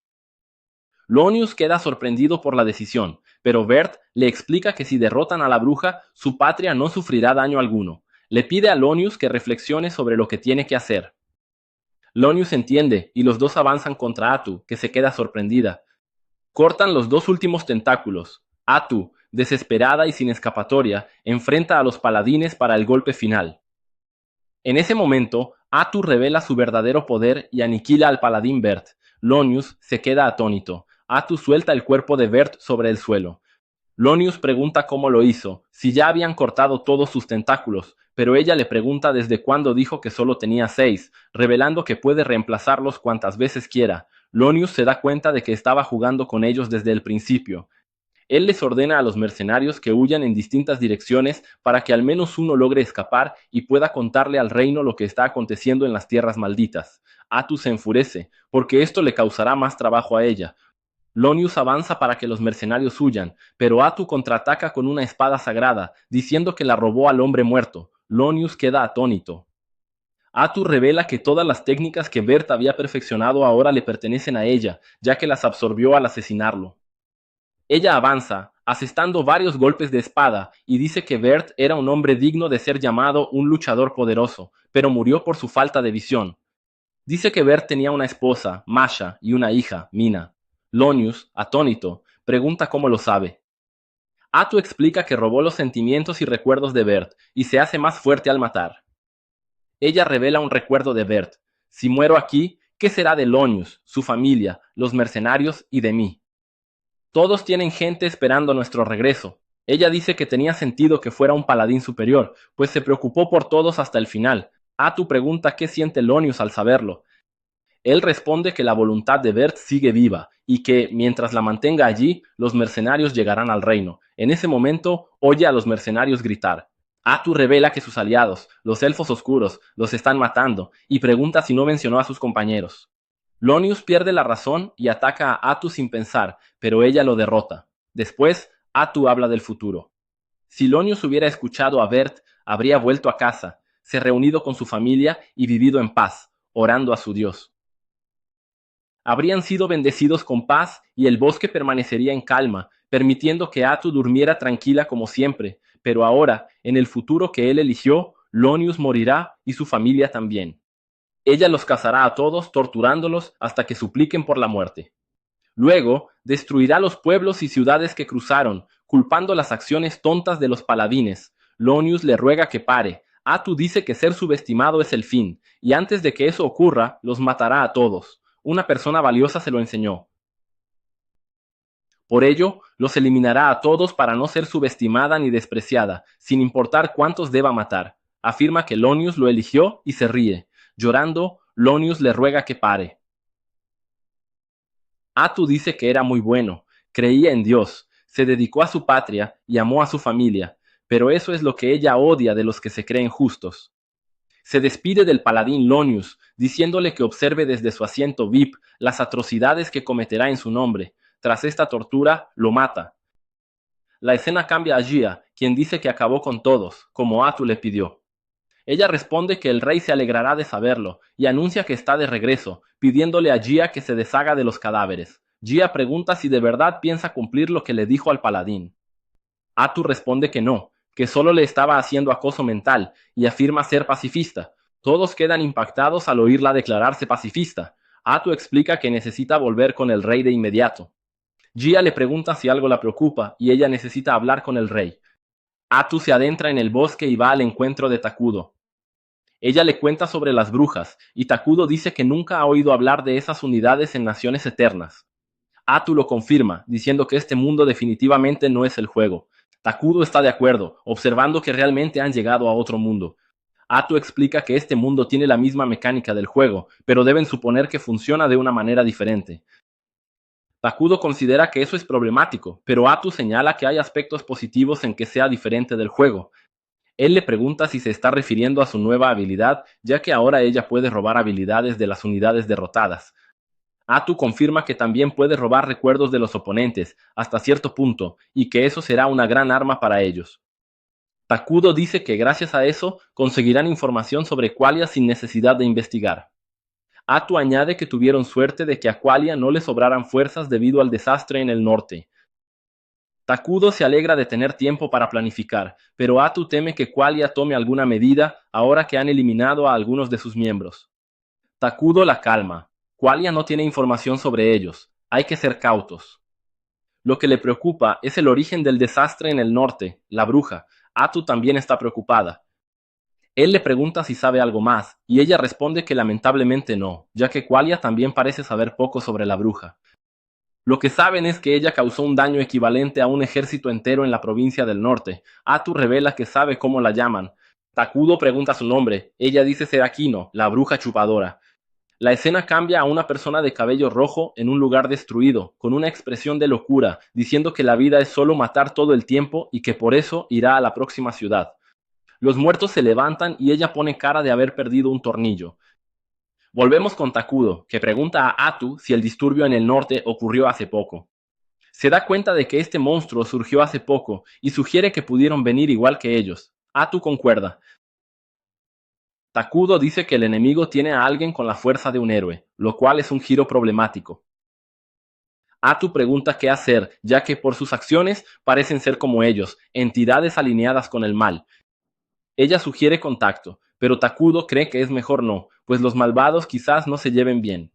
Lonius queda sorprendido por la decisión, pero Bert le explica que si derrotan a la bruja, su patria no sufrirá daño alguno. Le pide a Lonius que reflexione sobre lo que tiene que hacer. Lonius entiende y los dos avanzan contra Atu, que se queda sorprendida. Cortan los 2 últimos tentáculos. Atu, desesperada y sin escapatoria, enfrenta a los paladines para el golpe final. En ese momento, Atu revela su verdadero poder y aniquila al paladín Bert. Lonius se queda atónito. Atu suelta el cuerpo de Bert sobre el suelo. Lonius pregunta cómo lo hizo, si ya habían cortado todos sus tentáculos, pero ella le pregunta desde cuándo dijo que solo tenía 6, revelando que puede reemplazarlos cuantas veces quiera. Lonius se da cuenta de que estaba jugando con ellos desde el principio. Él les ordena a los mercenarios que huyan en distintas direcciones para que al menos uno logre escapar y pueda contarle al reino lo que está aconteciendo en las tierras malditas. Atu se enfurece, porque esto le causará más trabajo a ella. Lonius avanza para que los mercenarios huyan, pero Atu contraataca con una espada sagrada, diciendo que la robó al hombre muerto. Lonius queda atónito. Atu revela que todas las técnicas que Bert había perfeccionado ahora le pertenecen a ella, ya que las absorbió al asesinarlo. Ella avanza, asestando varios golpes de espada, y dice que Bert era un hombre digno de ser llamado un luchador poderoso, pero murió por su falta de visión. Dice que Bert tenía una esposa, Masha, y una hija, Mina. Lonius, atónito, pregunta cómo lo sabe. Atu explica que robó los sentimientos y recuerdos de Bert, y se hace más fuerte al matar. Ella revela un recuerdo de Bert. Si muero aquí, ¿qué será de Lonius, su familia, los mercenarios y de mí? Todos tienen gente esperando nuestro regreso. Ella dice que tenía sentido que fuera un paladín superior, pues se preocupó por todos hasta el final. Atu pregunta qué siente Lonius al saberlo. Él responde que la voluntad de Bert sigue viva y que, mientras la mantenga allí, los mercenarios llegarán al reino. En ese momento, oye a los mercenarios gritar. Atu revela que sus aliados, los elfos oscuros, los están matando y pregunta si no mencionó a sus compañeros. Lonius pierde la razón y ataca a Atu sin pensar, pero ella lo derrota. Después, Atu habla del futuro. Si Lonius hubiera escuchado a Bert, habría vuelto a casa, se reunido con su familia y vivido en paz, orando a su Dios. Habrían sido bendecidos con paz y el bosque permanecería en calma, permitiendo que Atu durmiera tranquila como siempre, pero ahora, en el futuro que él eligió, Lonius morirá y su familia también. Ella los cazará a todos, torturándolos hasta que supliquen por la muerte. Luego, destruirá los pueblos y ciudades que cruzaron, culpando las acciones tontas de los paladines. Lonius le ruega que pare. Atu dice que ser subestimado es el fin, y antes de que eso ocurra, los matará a todos. Una persona valiosa se lo enseñó. Por ello, los eliminará a todos para no ser subestimada ni despreciada, sin importar cuántos deba matar. Afirma que Lonius lo eligió y se ríe. Llorando, Lonius le ruega que pare. Atu dice que era muy bueno, creía en Dios, se dedicó a su patria y amó a su familia, pero eso es lo que ella odia de los que se creen justos. Se despide del paladín Lonius, diciéndole que observe desde su asiento VIP las atrocidades que cometerá en su nombre. Tras esta tortura, lo mata. La escena cambia a Gia, quien dice que acabó con todos, como Atu le pidió. Ella responde que el rey se alegrará de saberlo, y anuncia que está de regreso, pidiéndole a Gia que se deshaga de los cadáveres. Gia pregunta si de verdad piensa cumplir lo que le dijo al paladín. Atu responde que no, que solo le estaba haciendo acoso mental, y afirma ser pacifista. Todos quedan impactados al oírla declararse pacifista. Atu explica que necesita volver con el rey de inmediato. Gia le pregunta si algo la preocupa, y ella necesita hablar con el rey. Atu se adentra en el bosque y va al encuentro de Takudo. Ella le cuenta sobre las brujas, y Takudo dice que nunca ha oído hablar de esas unidades en Naciones Eternas. Atu lo confirma, diciendo que este mundo definitivamente no es el juego. Takudo está de acuerdo, observando que realmente han llegado a otro mundo. Atu explica que este mundo tiene la misma mecánica del juego, pero deben suponer que funciona de una manera diferente. Takudo considera que eso es problemático, pero Atu señala que hay aspectos positivos en que sea diferente del juego. Él le pregunta si se está refiriendo a su nueva habilidad, ya que ahora ella puede robar habilidades de las unidades derrotadas. Atu confirma que también puede robar recuerdos de los oponentes, hasta cierto punto, y que eso será una gran arma para ellos. Takudo dice que gracias a eso conseguirán información sobre Qualia sin necesidad de investigar. Atu añade que tuvieron suerte de que a Qualia no le sobraran fuerzas debido al desastre en el norte. Takudo se alegra de tener tiempo para planificar, pero Atu teme que Qualia tome alguna medida ahora que han eliminado a algunos de sus miembros. Takudo la calma. Qualia no tiene información sobre ellos. Hay que ser cautos. Lo que le preocupa es el origen del desastre en el norte, la bruja. Atu también está preocupada. Él le pregunta si sabe algo más, y ella responde que lamentablemente no, ya que Qualia también parece saber poco sobre la bruja. Lo que saben es que ella causó un daño equivalente a un ejército entero en la provincia del norte. Atu revela que sabe cómo la llaman. Takudo pregunta su nombre. Ella dice ser Aquino, la bruja chupadora. La escena cambia a una persona de cabello rojo en un lugar destruido, con una expresión de locura, diciendo que la vida es solo matar todo el tiempo y que por eso irá a la próxima ciudad. Los muertos se levantan y ella pone cara de haber perdido un tornillo. Volvemos con Takudo, que pregunta a Atu si el disturbio en el norte ocurrió hace poco. Se da cuenta de que este monstruo surgió hace poco y sugiere que pudieron venir igual que ellos. Atu concuerda. Takudo dice que el enemigo tiene a alguien con la fuerza de un héroe, lo cual es un giro problemático. Atu pregunta qué hacer, ya que por sus acciones parecen ser como ellos, entidades alineadas con el mal. Ella sugiere contacto, pero Takudo cree que es mejor no, pues los malvados quizás no se lleven bien.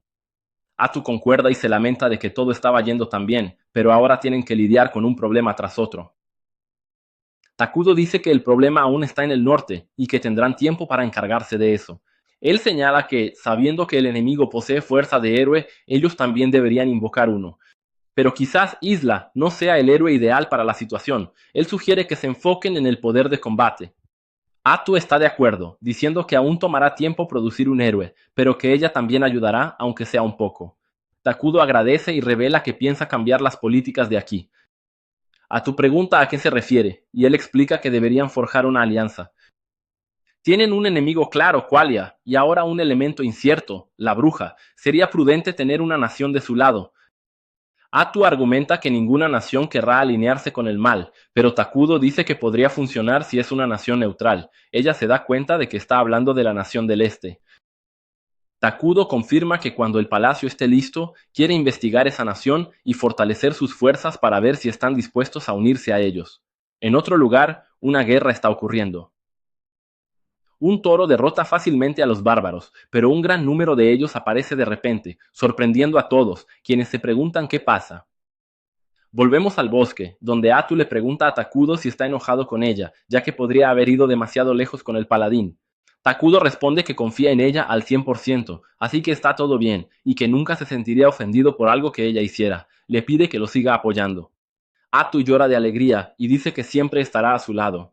Atu concuerda y se lamenta de que todo estaba yendo tan bien, pero ahora tienen que lidiar con un problema tras otro. Takudo dice que el problema aún está en el norte y que tendrán tiempo para encargarse de eso. Él señala que, sabiendo que el enemigo posee fuerza de héroe, ellos también deberían invocar uno. Pero quizás Isla no sea el héroe ideal para la situación. Él sugiere que se enfoquen en el poder de combate. Atu está de acuerdo, diciendo que aún tomará tiempo producir un héroe, pero que ella también ayudará, aunque sea un poco. Takudo agradece y revela que piensa cambiar las políticas de aquí. Atu pregunta a qué se refiere, y él explica que deberían forjar una alianza. Tienen un enemigo claro, Qualia, y ahora un elemento incierto, la bruja. Sería prudente tener una nación de su lado. Atu argumenta que ninguna nación querrá alinearse con el mal, pero Takudo dice que podría funcionar si es una nación neutral. Ella se da cuenta de que está hablando de la nación del este. Takudo confirma que cuando el palacio esté listo, quiere investigar esa nación y fortalecer sus fuerzas para ver si están dispuestos a unirse a ellos. En otro lugar, una guerra está ocurriendo. Un toro derrota fácilmente a los bárbaros, pero un gran número de ellos aparece de repente, sorprendiendo a todos, quienes se preguntan qué pasa. Volvemos al bosque, donde Atu le pregunta a Takudo si está enojado con ella, ya que podría haber ido demasiado lejos con el paladín. Takudo responde que confía en ella al 100%, así que está todo bien, y que nunca se sentiría ofendido por algo que ella hiciera. Le pide que lo siga apoyando. Atu llora de alegría y dice que siempre estará a su lado.